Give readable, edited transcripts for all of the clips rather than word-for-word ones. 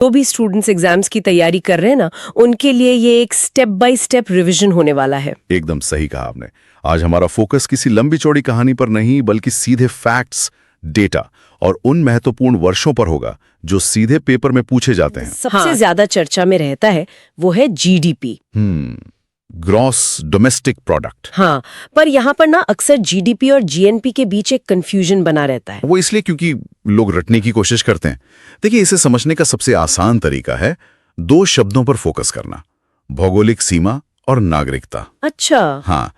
जो भी students exams की तैयारी कर रहे हैं ना, उनके लिए ये एक स्टेप बाय स्टेप रिवीजन होने वाला है। एकदम सही कहा आपने। आज हमारा फोकस किसी लंबी चौड़ी कहानी पर नहीं, बल्कि सीधे फैक्ट्स, डेटा और उन महत्वपूर्ण वर्षों पर होगा जो सीधे पेपर में पूछे जाते हैं। सबसे ज्यादा चर्चा में रहता है वो है जीडीपी, ग्रॉस डोमेस्टिक प्रोडक्ट। हाँ, पर यहाँ पर ना अक्सर जीडीपी और जीएनपी के बीच एक कंफ्यूजन बना रहता है। वो इसलिए क्योंकि लोग रटने की कोशिश करते हैं। देखिए, इसे समझने का सबसे आसान तरीका है दो शब्दों पर फोकस करना, भौगोलिक सीमा और नागरिकता। अच्छा। हाँ,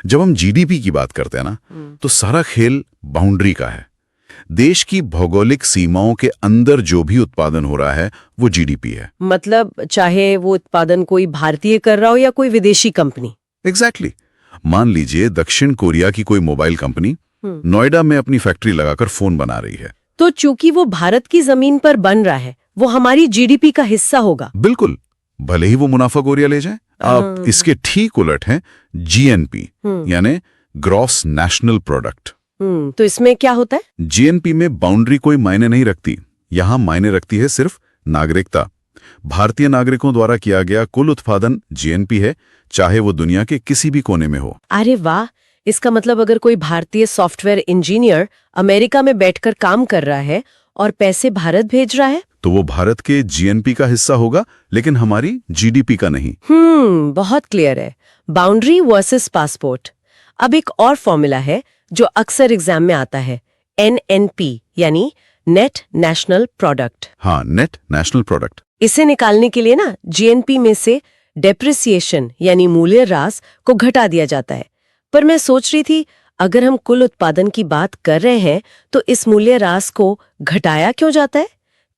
जब हम जीडीपी की बात करते हैं ना, तो सारा खेल बाउंड्री का है। देश की भौगोलिक सीमाओं के अंदर जो भी उत्पादन हो रहा है वो जीडीपी है। मतलब चाहे वो उत्पादन कोई भारतीय कर रहा हो या कोई विदेशी कंपनी। एग्जैक्टली। मान लीजिए दक्षिण कोरिया की कोई मोबाइल कंपनी नोएडा में अपनी फैक्ट्री लगाकर फोन बना रही है, तो चूंकि वो भारत की जमीन पर बन रहा है, वो हमारी जीडीपी का हिस्सा होगा। बिल्कुल, भले ही वो मुनाफा कोरिया ले जाए। अब इसके ठीक उलट है जीएनपी, यानी ग्रॉस नेशनल प्रोडक्ट। तो इसमें क्या होता है? जीएनपी में बाउंड्री कोई मायने नहीं रखती। यहां मायने रखती है सिर्फ नागरिकता। भारतीय नागरिकों द्वारा किया गया कुल उत्पादन जीएनपी है, चाहे वो दुनिया के किसी भी कोने में हो। अरे वाह! इसका मतलब अगर कोई भारतीय सॉफ्टवेयर इंजीनियर अमेरिका में बैठकर काम कर रहा है और पैसे भारत भेज रहा है, तो वो भारत के जीएनपी का हिस्सा होगा, लेकिन हमारी जीडीपी का नहीं। बहुत क्लियर है। Boundary versus passport. अब एक और फॉर्मूला है जो अक्सर एग्जाम में आता है, एनएनपी, यानी नेट नेशनल प्रोडक्ट। हाँ, नेट नेशनल प्रोडक्ट। इसे निकालने के लिए ना जीएनपी में से डेप्रिसिएशन यानी मूल्यह्रास को घटा दिया जाता है। पर मैं सोच रही थी, अगर हम कुल उत्पादन की बात कर रहे हैं तो इस मूल्यह्रास को घटाया क्यों जाता है?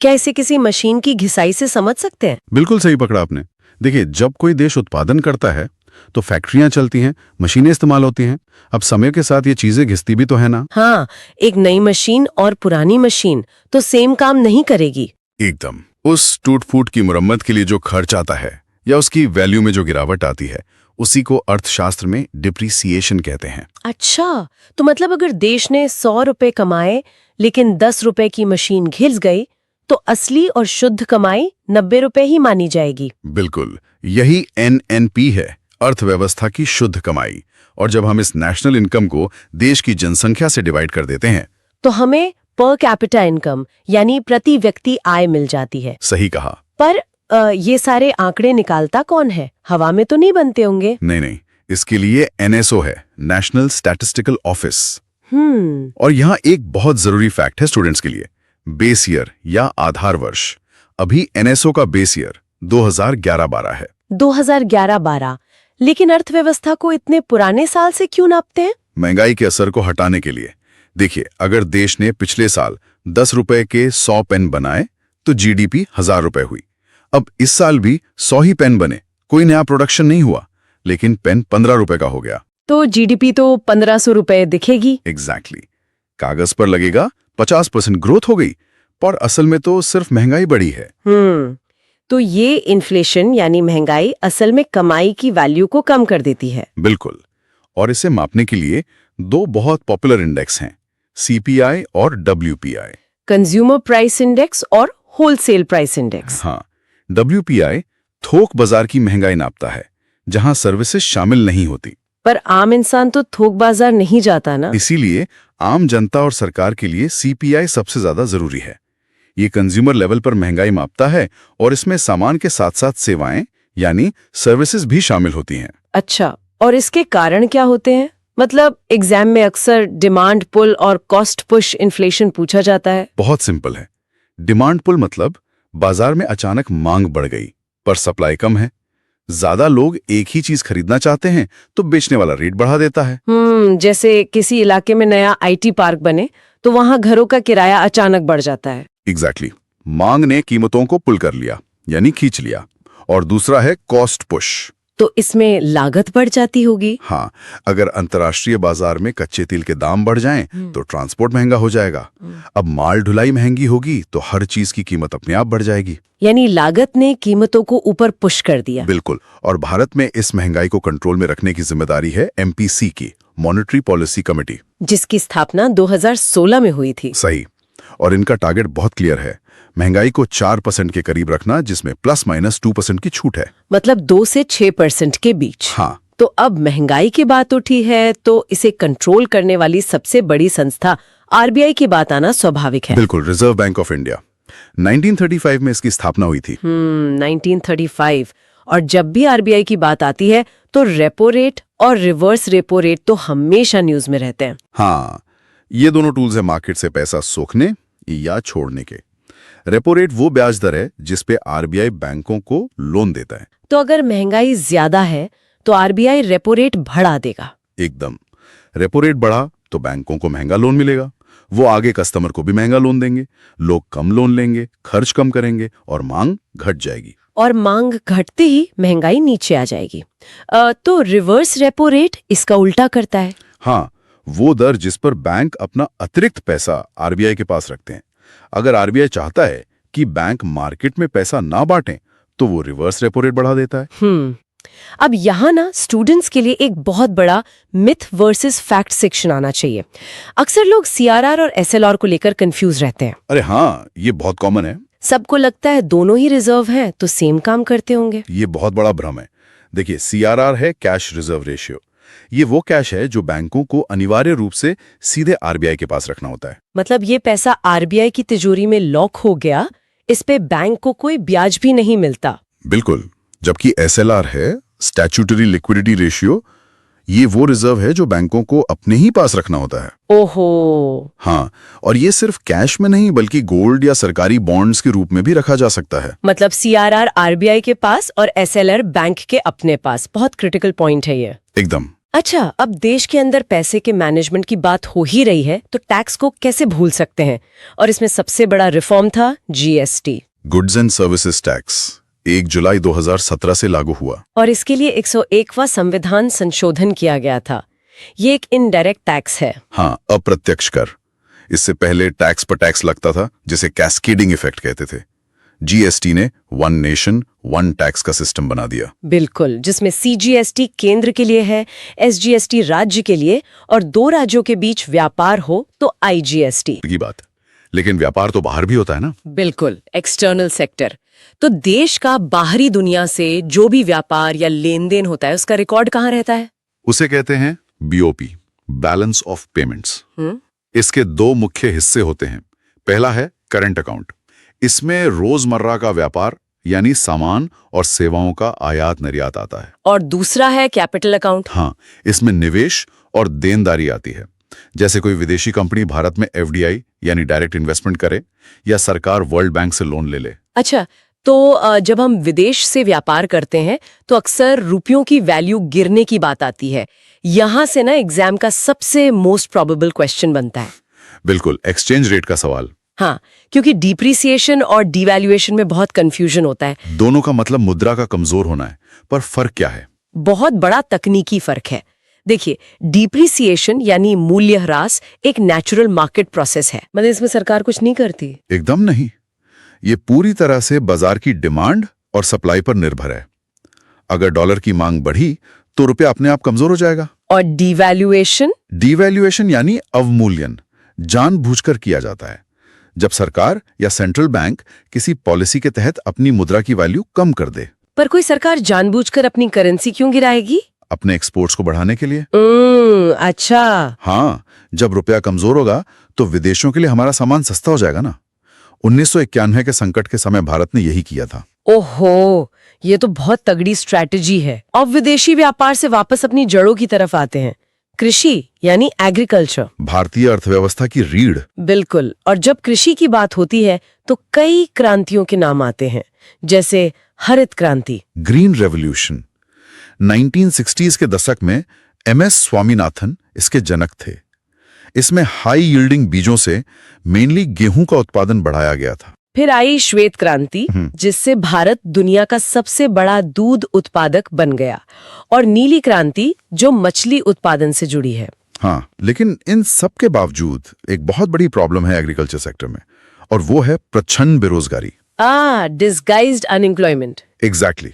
क्या इसे किसी मशीन की घिसाई से समझ सकते हैं? बिल्कुल सही पकड़ा आपने। देखिए, जब कोई देश उत्पादन करता है तो फैक्ट्रियां चलती हैं, मशीनें इस्तेमाल होती हैं। अब समय के साथ ये चीजें घिसती भी तो है ना। हाँ, एक नई मशीन और पुरानी मशीन तो सेम काम नहीं करेगी। एकदम। उस टूट फूट की मुरम्मत के लिए जो खर्च आता है या उसकी वैल्यू में जो गिरावट आती है, उसी को अर्थशास्त्र में डिप्रिसिएशन कहते हैं। अच्छा, तो मतलब अगर देश ने 100 रुपए कमाए लेकिन 10 रुपए की मशीन घिस गई, तो असली और शुद्ध कमाई 90 रुपए ही मानी जाएगी। बिल्कुल, यही एनएनपी है, अर्थव्यवस्था की शुद्ध कमाई। और जब हम इस नेशनल इनकम को देश की जनसंख्या से डिवाइड कर देते हैं, तो हमें पर कैपिटा इनकम यानी प्रति व्यक्ति आय मिल जाती है। सही कहा। पर ये सारे आंकड़े निकालता कौन है? हवा में तो नहीं बनते होंगे। नहीं, इसके लिए एनएसओ है, नेशनल स्टैटिस्टिकल ऑफिस। और यहाँ एक बहुत जरूरी फैक्ट है स्टूडेंट्स के लिए, बेस ईयर या आधार वर्ष। अभी एनएसओ का बेस ईयर 2011-12 है। 2011-12, लेकिन अर्थव्यवस्था को इतने पुराने साल से क्यों नापते हैं? महंगाई के असर को हटाने के लिए। देखिए, अगर देश ने पिछले साल 10 रुपए के 100 पेन बनाए तो जीडीपी 1000 रुपए हुई। अब इस साल भी 100 ही पेन बने, कोई नया प्रोडक्शन नहीं हुआ, लेकिन पेन 15 रुपए का हो गया, तो जीडीपी तो 1500 रुपए दिखेगी। एग्जैक्टली। कागज पर लगेगा 50% ग्रोथ हो गई, पर असल में तो सिर्फ महंगाई बढ़ी है। तो ये इन्फ्लेशन यानी महंगाई असल में कमाई की वैल्यू को कम कर देती है। बिल्कुल। और इसे मापने के लिए दो बहुत पॉपुलर इंडेक्स हैं, सीपीआई और डब्ल्यूपीआई। कंज्यूमर प्राइस इंडेक्स और होलसेल प्राइस इंडेक्स। हाँ, डब्ल्यूपीआई थोक बाजार की महंगाई नापता है, जहां सर्विसेज शामिल नहीं होती। पर आम इंसान तो थोक बाजार नहीं जाता ना। इसीलिए आम जनता और सरकार के लिए सीपीआई सबसे ज्यादा जरूरी है। ये कंज्यूमर लेवल पर महंगाई मापता है और इसमें सामान के साथ साथ सेवाएं यानी सर्विसेज भी शामिल होती हैं। अच्छा, और इसके कारण क्या होते हैं? मतलब एग्जाम में अक्सर डिमांड पुल और कॉस्ट पुश इन्फ्लेशन पूछा जाता है। बहुत सिंपल है। डिमांड पुल मतलब बाजार में अचानक मांग बढ़ गई पर सप्लाई कम है। ज्यादा लोग एक ही चीज खरीदना चाहते हैं तो बेचने वाला रेट बढ़ा देता है। जैसे किसी इलाके में नया आईटी पार्क बने तो वहां घरों का किराया अचानक बढ़ जाता है। एग्जैक्टली। मांग ने कीमतों को पुल कर लिया यानी खींच लिया। और दूसरा है कॉस्ट पुश। तो इसमें लागत बढ़ जाती होगी। हाँ, अगर अंतर्राष्ट्रीय बाजार में कच्चे तेल के दाम बढ़ जाएं तो ट्रांसपोर्ट महंगा हो जाएगा। अब माल ढुलाई महंगी होगी तो हर चीज की कीमत अपने आप बढ़ जाएगी। यानी लागत ने कीमतों को ऊपर पुश कर दिया। बिल्कुल। और भारत में इस महंगाई को कंट्रोल में रखने की जिम्मेदारी है एमपीसी की, मॉनेटरी पॉलिसी कमेटी, जिसकी स्थापना 2016 में हुई थी। सही। और इनका टारगेट बहुत क्लियर है, महंगाई को 4% के करीब रखना, जिसमें ±2% की छूट है। मतलब 2 से 6% के बीच। हाँ, तो अब महंगाई की बात उठी है तो इसे कंट्रोल करने वाली सबसे बड़ी संस्था आरबीआई की बात आना स्वाभाविक है। बिल्कुल, रिजर्व बैंक ऑफ इंडिया। 1935 में इसकी स्थापना हुई थी। 1935। और जब भी आरबीआई की बात आती है तो रेपो रेट और रिवर्स रेपो रेट तो हमेशा न्यूज में रहते हैं। हाँ, ये दोनों टूल्स है मार्केट से पैसा सोखने या छोड़ने के। रेपो रेट वो ब्याज दर है जिस पे आरबीआई बैंकों को लोन देता है। तो अगर महंगाई ज्यादा है तो आरबीआई रेपो रेट बढ़ा देगा। एकदम। रेपो रेट बढ़ा तो बैंकों को महंगा लोन मिलेगा, वो आगे कस्टमर को भी महंगा लोन देंगे, लोग कम लोन लेंगे, खर्च कम करेंगे और मांग घट जाएगी। और मांग घटते ही महंगाई नीचे आ जाएगी। तो रिवर्स रेपो रेट इसका उल्टा करता है। हाँ, वो दर जिस पर बैंक अपना अतिरिक्त पैसा आरबीआई के पास रखते हैं। अगर आरबीआई चाहता है कि बैंक मार्केट में पैसा ना बांटे तो वो रिवर्स रेपो रेट बढ़ा देता है। अब यहाँ ना स्टूडेंट्स के लिए एक बहुत बड़ा मिथ वर्सेस फैक्ट सेक्शन आना चाहिए। अक्सर लोग सीआरआर और एसएलआर को लेकर कंफ्यूज रहते हैं। अरे हाँ, ये बहुत कॉमन है। सबको लगता है दोनों ही रिजर्व हैं तो सेम काम करते होंगे। ये बहुत बड़ा भ्रम है। देखिए, सीआरआर है कैश रिजर्व रेशियो। ये वो कैश है जो बैंकों को अनिवार्य रूप से सीधे आरबीआई के पास रखना होता है। मतलब ये पैसा आरबीआई की तिजोरी में लॉक हो गया, इस पे बैंक को कोई ब्याज भी नहीं मिलता। बिल्कुल। जबकि एसएलआर है स्टैट्यूटरी लिक्विडिटी रेशियो, ये वो रिजर्व है जो बैंकों को अपने ही पास रखना होता है। ओहो। हाँ, और ये सिर्फ कैश में नहीं बल्कि गोल्ड या सरकारी बॉन्ड्स के रूप में भी रखा जा सकता है। मतलब सीआरआर आरबीआई के पास और एसएलआर बैंक के अपने पास। बहुत क्रिटिकल पॉइंट है ये। एकदम। अच्छा, अब देश के अंदर पैसे के मैनेजमेंट की बात हो ही रही है तो टैक्स को कैसे भूल सकते हैं। और इसमें सबसे बड़ा रिफॉर्म था GST, goods and services tax. 1 जुलाई 2017 से लागू हुआ। और इसके लिए 101वां संविधान संशोधन किया गया था। ये एक इनडायरेक्ट टैक्स है। हाँ, अप्रत्यक्ष कर। इससे पहले टैक्स पर टैक्स लगता था, जिसे कैस्केडिंग इफेक्ट कहते थे। जीएसटी ने वन नेशन वन टैक्स का सिस्टम बना दिया। बिल्कुल, जिसमें सीजीएसटी केंद्र के लिए है, एसजीएसटी राज्य के लिए, और 2 राज्यों के बीच व्यापार हो तो आईजीएसटी की बात। लेकिन व्यापार तो बाहर भी होता है ना। बिल्कुल, एक्सटर्नल सेक्टर। तो देश का बाहरी दुनिया से जो भी व्यापार या लेन देन होता है उसका रिकॉर्ड कहाँ रहता है? उसे कहते हैं बीओपी, बैलेंस ऑफ पेमेंट्स। इसके 2 मुख्य हिस्से होते हैं। पहला है करंट अकाउंट। इसमें रोजमर्रा का व्यापार यानी सामान और सेवाओं का आयात निर्यात आता है। और दूसरा है कैपिटल अकाउंट। हाँ, इसमें निवेश और देनदारी आती है। जैसे कोई विदेशी कंपनी भारत में एफडीआई यानी डायरेक्ट इन्वेस्टमेंट करे या सरकार वर्ल्ड बैंक से लोन ले ले। अच्छा, तो जब हम विदेश से व्यापार करते हैं तो अक्सर रुपयों की वैल्यू गिरने की बात आती है। यहाँ से ना एग्जाम का सबसे मोस्ट प्रोबेबल क्वेश्चन बनता है। बिल्कुल, एक्सचेंज रेट का सवाल। हाँ, क्योंकि डिप्रिसिएशन और डिवैल्यूएशन में बहुत कंफ्यूजन होता है। दोनों का मतलब मुद्रा का कमजोर होना है, पर फर्क क्या है? बहुत बड़ा तकनीकी फर्क है। देखिए, डिप्रिसिएशन यानी मूल्य ह्रास एक नेचुरल मार्केट प्रोसेस है। मतलब इसमें सरकार कुछ नहीं करती। एकदम नहीं। ये पूरी तरह से बाजार की डिमांड और सप्लाई पर निर्भर है। अगर डॉलर की मांग बढ़ी तो रुपया अपने आप कमजोर हो जाएगा। और डिवैल्यूएशन? डिवैल्यूएशन यानी अवमूल्यन जानबूझकर किया जाता है, जब सरकार या सेंट्रल बैंक किसी पॉलिसी के तहत अपनी मुद्रा की वैल्यू कम कर दे। पर कोई सरकार जानबूझकर अपनी करेंसी क्यों गिराएगी? अपने एक्सपोर्ट्स को बढ़ाने के लिए। अच्छा। हाँ, जब रुपया कमजोर होगा तो विदेशों के लिए हमारा सामान सस्ता हो जाएगा ना। 1991 के संकट के समय भारत ने यही किया था। ओहो, ये तो बहुत तगड़ी स्ट्रैटेजी है। अब विदेशी व्यापार से वापस अपनी जड़ों की तरफ आते हैं। कृषि यानी एग्रीकल्चर, भारतीय अर्थव्यवस्था की रीढ़। बिल्कुल। और जब कृषि की बात होती है तो कई क्रांतियों के नाम आते हैं, जैसे हरित क्रांति, ग्रीन रेवोल्यूशन। 1960s के दशक में एमएस स्वामीनाथन इसके जनक थे। इसमें हाई यील्डिंग बीजों से मेनली गेहूं का उत्पादन बढ़ाया गया था। फिर आई श्वेत क्रांति, जिससे भारत दुनिया का सबसे बड़ा दूध उत्पादक बन गया, और नीली क्रांति जो मछली उत्पादन से जुड़ी है। हाँ, लेकिन इन सब के बावजूद एक बहुत बड़ी प्रॉब्लम है एग्रीकल्चर सेक्टर में, और वो है प्रच्छन्न बेरोजगारी। Disguised unemployment. एग्जैक्टली।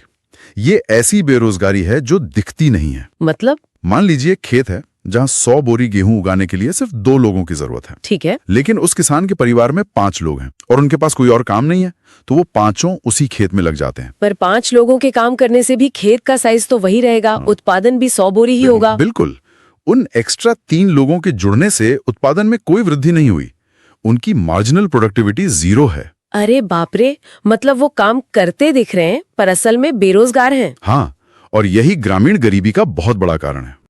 ये ऐसी बेरोजगारी है जो दिखती नहीं है। मतलब? मान लीजिए खेत है, जहां 100 बोरी गेहूं उगाने के लिए सिर्फ 2 लोगों की जरूरत है। ठीक है। लेकिन उस किसान के परिवार में 5 लोग हैं और उनके पास कोई और काम नहीं है, तो वो पांचों उसी खेत में लग जाते हैं। पर 5 लोगों के काम करने से भी खेत का साइज तो वही रहेगा, उत्पादन भी 100 बोरी ही होगा। बिल्कुल। उन एक्स्ट्रा 3 लोगों के जुड़ने से उत्पादन में कोई वृद्धि नहीं हुई। उनकी मार्जिनल प्रोडक्टिविटी 0 है। अरे बाप रे, मतलब वो काम करते दिख रहे हैं पर असल में बेरोजगार हैं। हाँ, और यही ग्रामीण गरीबी का बहुत बड़ा कारण है।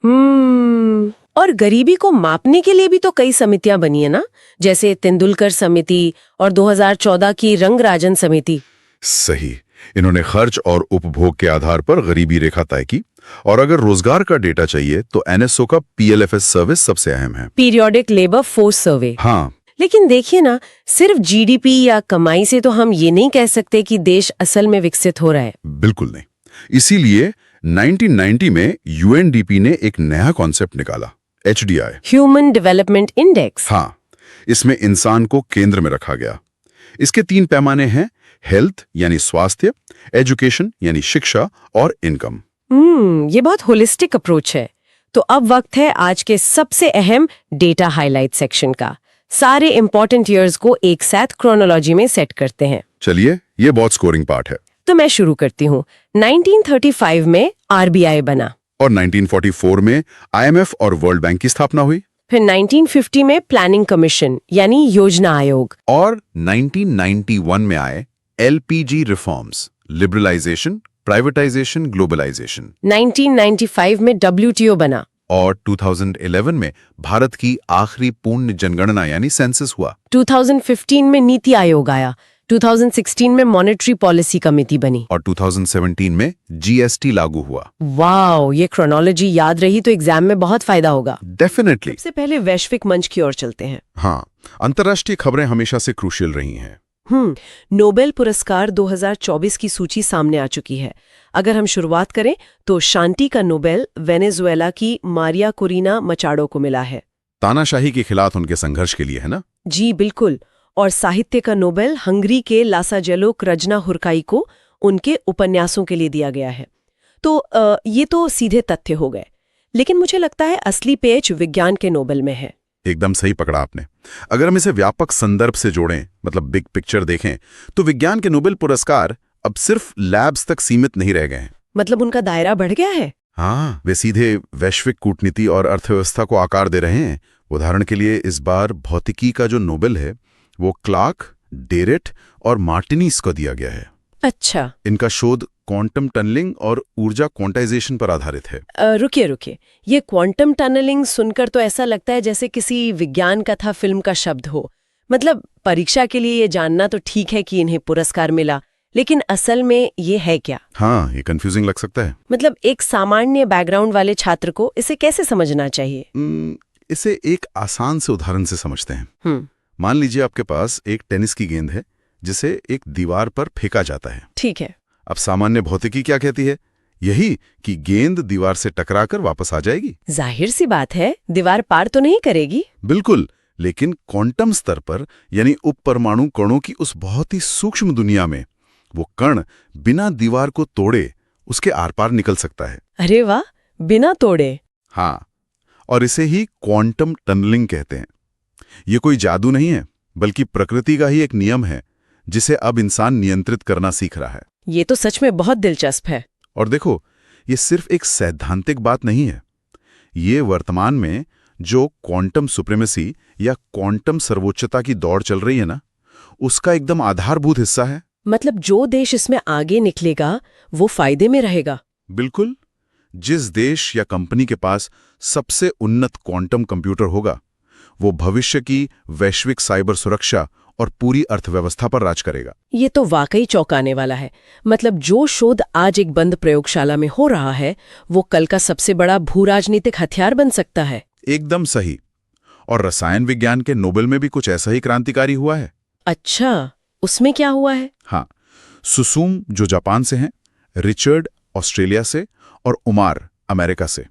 और गरीबी को मापने के लिए भी तो कई समितियां बनी है ना, जैसे तेंदुलकर समिति और 2014 की रंगराजन समिति। सही। इन्होंने खर्च और उपभोग के आधार पर गरीबी रेखा तय की, और अगर रोजगार का डेटा चाहिए तो एनएसओ का पीएलएफएस सर्विस सबसे अहम है, पीरियोडिक लेबर फोर्स सर्वे। हाँ। लेकिन देखिए ना, सिर्फ जीडीपी या कमाई से तो हम ये नहीं कह सकते कि देश असल में विकसित हो रहा है। बिल्कुल नहीं। इसीलिए 1990 में यूएनडीपी ने एक नया कॉन्सेप्ट निकाला, एचडीआई, ह्यूमन डेवलपमेंट इंडेक्स। हाँ। इसमें इंसान को केंद्र में रखा गया। इसके 3 पैमाने हैं, हेल्थ यानी स्वास्थ्य, एजुकेशन यानी शिक्षा, और इनकम। ये बहुत होलिस्टिक अप्रोच है। तो अब वक्त है आज के सबसे अहम डेटा हाईलाइट सेक्शन का। सारे इंपॉर्टेंट ईयर्स को एक साथ क्रोनोलॉजी में सेट करते हैं। चलिए, ये बहुत स्कोरिंग पार्ट है। तो मैं शुरू करती हूँ। 1935 में आरबीआई बना, और 1944 में आईएमएफ और वर्ल्ड बैंक की स्थापना हुई, फिर 1950 में प्लानिंग कमीशन यानी योजना आयोग, और 1991 में आए LPG reforms, liberalisation, privatisation, globalisation. 1995 में डब्ल्यूटीओ बना, और 2011 में भारत की आखिरी पूर्ण जनगणना यानी सेंसस हुआ। 2015 में नीति आयोग आया, 2016 में मॉनेटरी पॉलिसी कमेटी बनी, और 2017 में जीएसटी लागू हुआ। वाओ, ये क्रोनोलॉजी याद रही तो एग्जाम में बहुत फायदा होगा। डेफिनेटली। सबसे पहले वैश्विक मंच की ओर चलते हैं। हाँ, अंतर्राष्ट्रीय खबरें हमेशा से क्रूशियल रही हैं। नोबेल पुरस्कार 2024 की सूची सामने आ चुकी है। अगर हम शुरुआत करें तो शांति का नोबेल वेनेजुएला की मारिया कोरिना मचाडो को मिला है। तानाशाही के खिलाफ उनके संघर्ष के लिए, है ना? जी बिल्कुल। और साहित्य का नोबेल हंगरी के लासाजेलो क्रजना हुरकाई को उनके उपन्यासों के लिए दिया गया है। तो ये तो सीधे तथ्य हो गए, लेकिन मुझे लगता है असली पेच विज्ञान के नोबेल में है। एकदम सही पकड़ा आपने। अगर हम इसे व्यापक संदर्भ से जोड़ें, मतलब बिग पिक्चर देखें, तो विज्ञान के नोबेल पुरस्कार अब सिर्फ लैब्स तक सीमित नहीं रह गए हैं। मतलब उनका दायरा बढ़ गया है। हाँ, वे सीधे वैश्विक कूटनीति और अर्थव्यवस्था को आकार दे रहे हैं। उदाहरण के लिए इस बार भौतिकी का जो नोबेल है वो क्लार्क, डेरेट और मार्टिनीज को दिया गया है। अच्छा। इनका शोध क्वांटम टनलिंग और ऊर्जा क्वांटाइजेशन पर आधारित है। रुकिए, ये क्वांटम टनलिंग सुनकर तो ऐसा लगता है जैसे किसी विज्ञान कथा फिल्म का शब्द हो। मतलब परीक्षा के लिए ये जानना तो ठीक है कि इन्हें पुरस्कार मिला, लेकिन असल में ये है क्या? हाँ, ये कंफ्यूजिंग लग सकता है। मतलब एक सामान्य बैकग्राउंड वाले छात्र को इसे कैसे समझना चाहिए? इसे एक आसान से उदाहरण से समझते हैं। मान लीजिए आपके पास एक टेनिस की गेंद है जिसे एक दीवार पर फेंका जाता है। ठीक है। अब सामान्य भौतिकी क्या कहती है? यही कि गेंद दीवार से टकराकर वापस आ जाएगी। जाहिर सी बात है, दीवार पार तो नहीं करेगी। बिल्कुल, लेकिन क्वांटम स्तर पर यानी उपपरमाणु कणों की उस बहुत ही सूक्ष्म दुनिया में वो कण बिना दीवार को तोड़े उसके आर पार निकल सकता है। अरे वाह, बिना तोड़े। हाँ, और इसे ही क्वांटम टनलिंग कहते हैं। ये कोई जादू नहीं है, बल्कि प्रकृति का ही एक नियम है जिसे अब इंसान नियंत्रित करना सीख रहा है। ये तो सच में बहुत दिलचस्प है। और देखो, ये सिर्फ एक सैद्धांतिक बात नहीं है। ये वर्तमान में जो क्वांटम सुप्रीमेसी या क्वांटम सर्वोच्चता की दौड़ चल रही है ना, उसका एकदम आधारभूत हिस्सा है। मतलब जो देश इसमें आगे निकलेगा वो फायदे में रहेगा। बिल्कुल। जिस देश या कंपनी के पास सबसे उन्नत क्वांटम कंप्यूटर होगा, वो भविष्य की वैश्विक साइबर सुरक्षा और पूरी अर्थव्यवस्था पर राज करेगा। ये तो वाकई चौंकाने वाला है। मतलब जो शोध आज एक बंद प्रयोगशाला में हो रहा है वो कल का सबसे बड़ा भूराजनीतिक हथियार बन सकता है। एकदम सही। और रसायन विज्ञान के नोबेल में भी कुछ ऐसा ही क्रांतिकारी हुआ है। अच्छा, उसमें क्या हुआ है? हाँ, सुसुम जो जापान से हैं, रिचर्ड ऑस्ट्रेलिया से और उमार अमेरिका से,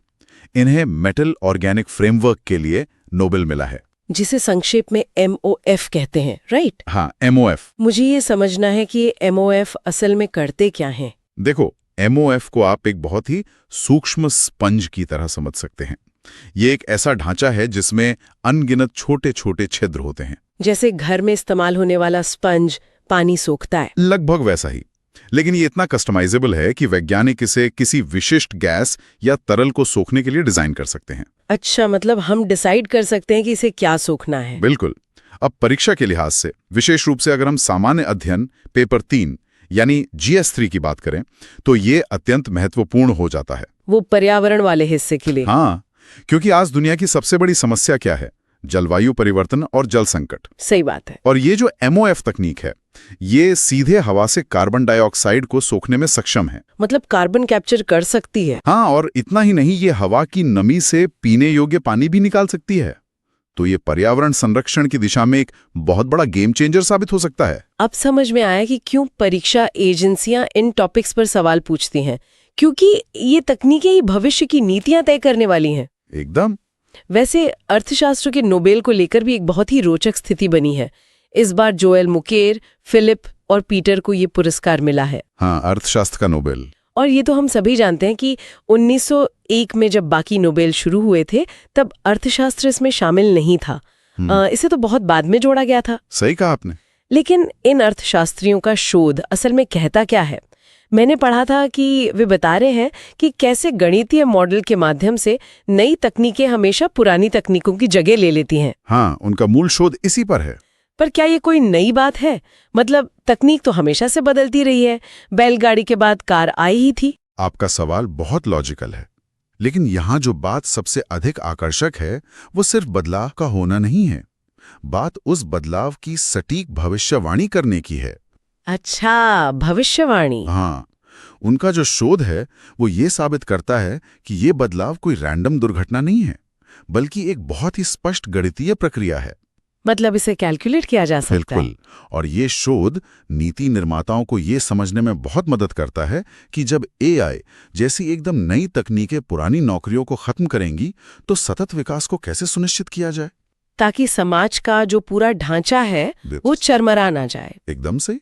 इन्हें मेटल ऑर्गेनिक फ्रेमवर्क के लिए नोबेल मिला है, जिसे संक्षेप में MOF कहते हैं, राइट? हाँ, MOF। मुझे ये समझना है कि ये MOF असल में करते क्या हैं। देखो, MOF को आप एक बहुत ही सूक्ष्म स्पंज की तरह समझ सकते हैं। ये एक ऐसा ढांचा है जिसमें अनगिनत छोटे छोटे छिद्र होते हैं। जैसे घर में इस्तेमाल होने वाला स्पंज पानी सोखता है। लगभग वैसा ही, लेकिन ये इतना कस्टमाइजेबल है कि वैज्ञानिक इसे किसी विशिष्ट गैस या तरल को सोखने के लिए डिजाइन कर सकते हैं। अच्छा, मतलब हम डिसाइड कर सकते हैं कि इसे क्या सोखना है। बिल्कुल। अब परीक्षा के लिहाज से, विशेष रूप से अगर हम सामान्य अध्ययन पेपर 3 यानी GS3 की बात करें, तो ये अत्यंत महत्वपूर्ण हो जाता है। वो पर्यावरण वाले हिस्से के लिए। हाँ, क्योंकि आज दुनिया की सबसे बड़ी समस्या क्या है? जलवायु परिवर्तन और जल संकट। सही बात है। और ये जो MOF तकनीक है, ये सीधे हवा से कार्बन डाइऑक्साइड को सोखने में सक्षम है। मतलब कार्बन कैप्चर कर सकती है। हाँ, और इतना ही नहीं, ये हवा की नमी से पीने योग्य पानी भी निकाल सकती है। तो ये पर्यावरण संरक्षण की दिशा में एक बहुत बड़ा गेम चेंजर साबित हो सकता है। अब समझ में आया कि क्यों परीक्षा एजेंसियां इन टॉपिक्स पर सवाल पूछती हैं, क्योंकि ये तकनीकें ही भविष्य की नीतियां तय करने वाली हैं। एकदम। वैसे अर्थशास्त्र के नोबेल को लेकर भी एक बहुत ही रोचक स्थिति बनी है। इस बार जोएल मुकेर, फिलिप और पीटर को ये पुरस्कार मिला है। हाँ, अर्थशास्त्र का नोबेल। और ये तो हम सभी जानते हैं कि 1901 में जब बाकी नोबेल शुरू हुए थे, तब अर्थशास्त्र इसमें शामिल नहीं था। इसे तो बहुत बाद में जोड़ा गया था। सही कहा आपने। लेकिन इन अर्थशास्त्रियों का शोध असल में कहता क्या है? मैंने पढ़ा था कि वे बता रहे हैं कि कैसे गणितीय मॉडल के माध्यम से नई तकनीकें हमेशा पुरानी तकनीकों की जगह ले लेती हैं। हाँ, उनका मूल शोध इसी पर है। पर क्या ये कोई नई बात है? मतलब तकनीक तो हमेशा से बदलती रही है। बैलगाड़ी के बाद कार आई ही थी। आपका सवाल बहुत लॉजिकल है, लेकिन यहाँ जो बात सबसे अधिक आकर्षक है, वो सिर्फ बदलाव का होना नहीं है। बात उस बदलाव की सटीक भविष्यवाणी करने की है। अच्छा, भविष्यवाणी। हाँ, उनका जो शोध है वो ये साबित करता है कि ये बदलाव कोई रैंडम दुर्घटना नहीं है, बल्कि एक बहुत ही स्पष्ट गणितीय प्रक्रिया है। मतलब इसे कैलकुलेट किया जा सकता है। बिल्कुल। और ये शोध नीति निर्माताओं को ये समझने में बहुत मदद करता है कि जब AI जैसी एकदम नई तकनीकें पुरानी नौकरियों को खत्म करेंगी, तो सतत विकास को कैसे सुनिश्चित किया जाए, ताकि समाज का जो पूरा ढांचा है वो चरमरा ना जाए। एकदम से।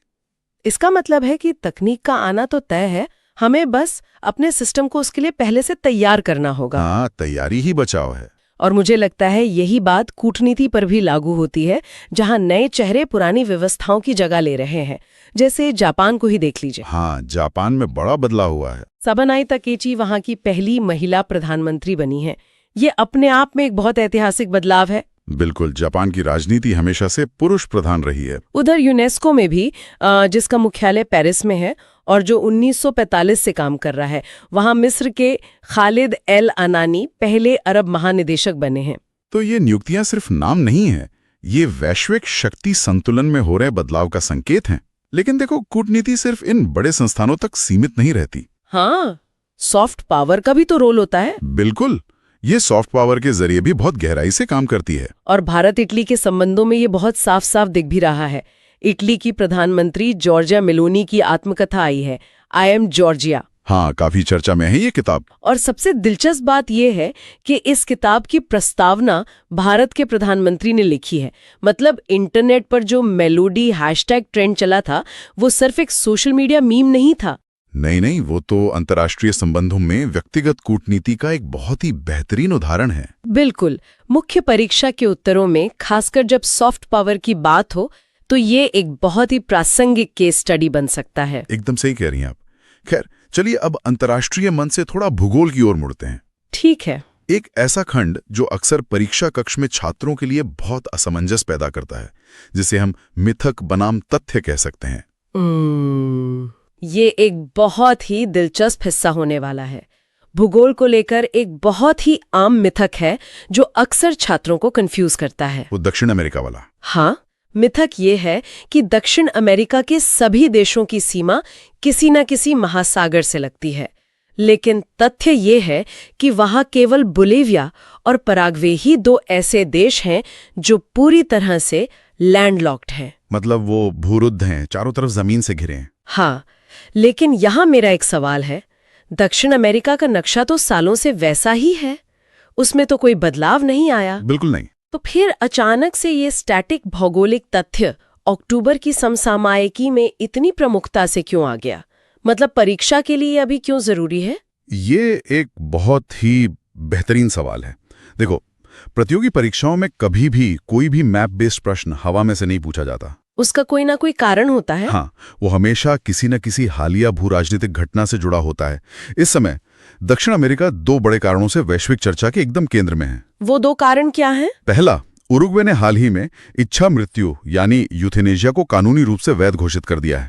इसका मतलब है कि तकनीक का आना तो तय है, हमें बस अपने सिस्टम को उसके लिए पहले से तैयार करना होगा। हाँ, तैयारी ही बचाव है। और मुझे लगता है यही बात कूटनीति पर भी लागू होती है, जहां नए चेहरे पुरानी व्यवस्थाओं की जगह ले रहे हैं। जैसे जापान को ही देख लीजिए। हाँ, जापान में बड़ा बदलाव हुआ है। सबानाई तकेची वहां की पहली महिला प्रधानमंत्री बनी है। ये अपने आप में एक बहुत ऐतिहासिक बदलाव है। बिल्कुल, जापान की राजनीति हमेशा से पुरुष प्रधान रही है। उधर यूनेस्को में भी, जिसका मुख्यालय पेरिस में है और जो 1945 से काम कर रहा है, वहां मिस्र के खालिद एल अनानी पहले अरब महानिदेशक बने हैं। तो ये नियुक्तियां सिर्फ नाम नहीं है, ये वैश्विक शक्ति संतुलन में हो रहे बदलाव का संकेत हैं। लेकिन देखो, कूटनीति सिर्फ इन बड़े संस्थानों तक सीमित नहीं रहती। हाँ, सॉफ्ट पावर का भी तो रोल होता है। बिल्कुल, ये सॉफ्ट पावर के जरिए भी बहुत गहराई से काम करती है। और भारत इटली के संबंधों में ये बहुत साफ साफ दिख भी रहा है। इटली की प्रधानमंत्री जॉर्जिया मेलोनी की आत्मकथा आई है, आई एम जॉर्जिया। हाँ, काफी चर्चा में है ये किताब। और सबसे दिलचस्प बात यह है कि इस किताब की प्रस्तावना भारत के प्रधानमंत्री ने लिखी है। मतलब इंटरनेट पर जो मेलोडी हैशटैग ट्रेंड चला था, वो सिर्फ एक सोशल मीडिया मीम नहीं था। नहीं, वो तो अंतर्राष्ट्रीय संबंधों में व्यक्तिगत कूटनीति का एक बहुत ही बेहतरीन उदाहरण है। बिल्कुल। मुख्य परीक्षा के उत्तरों में, खासकर जब सॉफ्ट पावर की बात हो, तो ये एक बहुत ही प्रासंगिक केस स्टडी बन सकता है। एकदम सही कह रही हैं आप। खैर, चलिए अब अंतर्राष्ट्रीय मन से थोड़ा भूगोल की ओर मुड़ते हैं। ठीक है। एक ऐसा खंड जो अक्सर परीक्षा कक्ष में छात्रों के लिए बहुत असमंजस पैदा करता है, जिसे हम मिथक बनाम तथ्य कह सकते हैं। ये एक बहुत ही दिलचस्प हिस्सा होने वाला है। भूगोल को लेकर एक बहुत ही आम मिथक है जो अक्सर छात्रों को कंफ्यूज करता है। वो दक्षिण अमेरिका वाला। हाँ, मिथक ये है कि दक्षिण अमेरिका के सभी देशों की सीमा किसी न किसी महासागर से लगती है। लेकिन तथ्य ये है कि वहाँ केवल बोलिविया और पराग्वे ही दो ऐसे देश हैं जो पूरी तरह से लैंडलॉक्ड हैं। मतलब वो भूरुद्ध हैं, चारों तरफ जमीन से घिरे हैं। हाँ, लेकिन यहाँ मेरा एक सवाल है। दक्षिण अमेरिका का नक्शा तो सालों से वैसा ही है, उसमें तो कोई बदलाव नहीं आया। बिल्कुल नहीं। तो फिर अचानक से ये स्टैटिक भौगोलिक तथ्य अक्टूबर की समसामयिकी में इतनी प्रमुखता से क्यों आ गया? मतलब परीक्षा के लिए अभी क्यों जरूरी है? ये एक बहुत ही बेहतरीन सवाल है। देखो, प्रतियोगी परीक्षाओं में कभी भी कोई भी मैप बेस्ड प्रश्न हवा में से नहीं पूछा जाता। उसका कोई ना कोई कारण होता है। हाँ, वो हमेशा किसी न किसी हालिया भू राजनीतिक घटना से जुड़ा होता है। इस समय दक्षिण अमेरिका 2 बड़े कारणों से वैश्विक चर्चा के एकदम केंद्र में है। वो 2 कारण क्या हैं? पहला, उरुग्वे ने हाल ही में इच्छा मृत्यु यानी यूथेनेशिया को कानूनी रूप से वैध घोषित कर दिया है।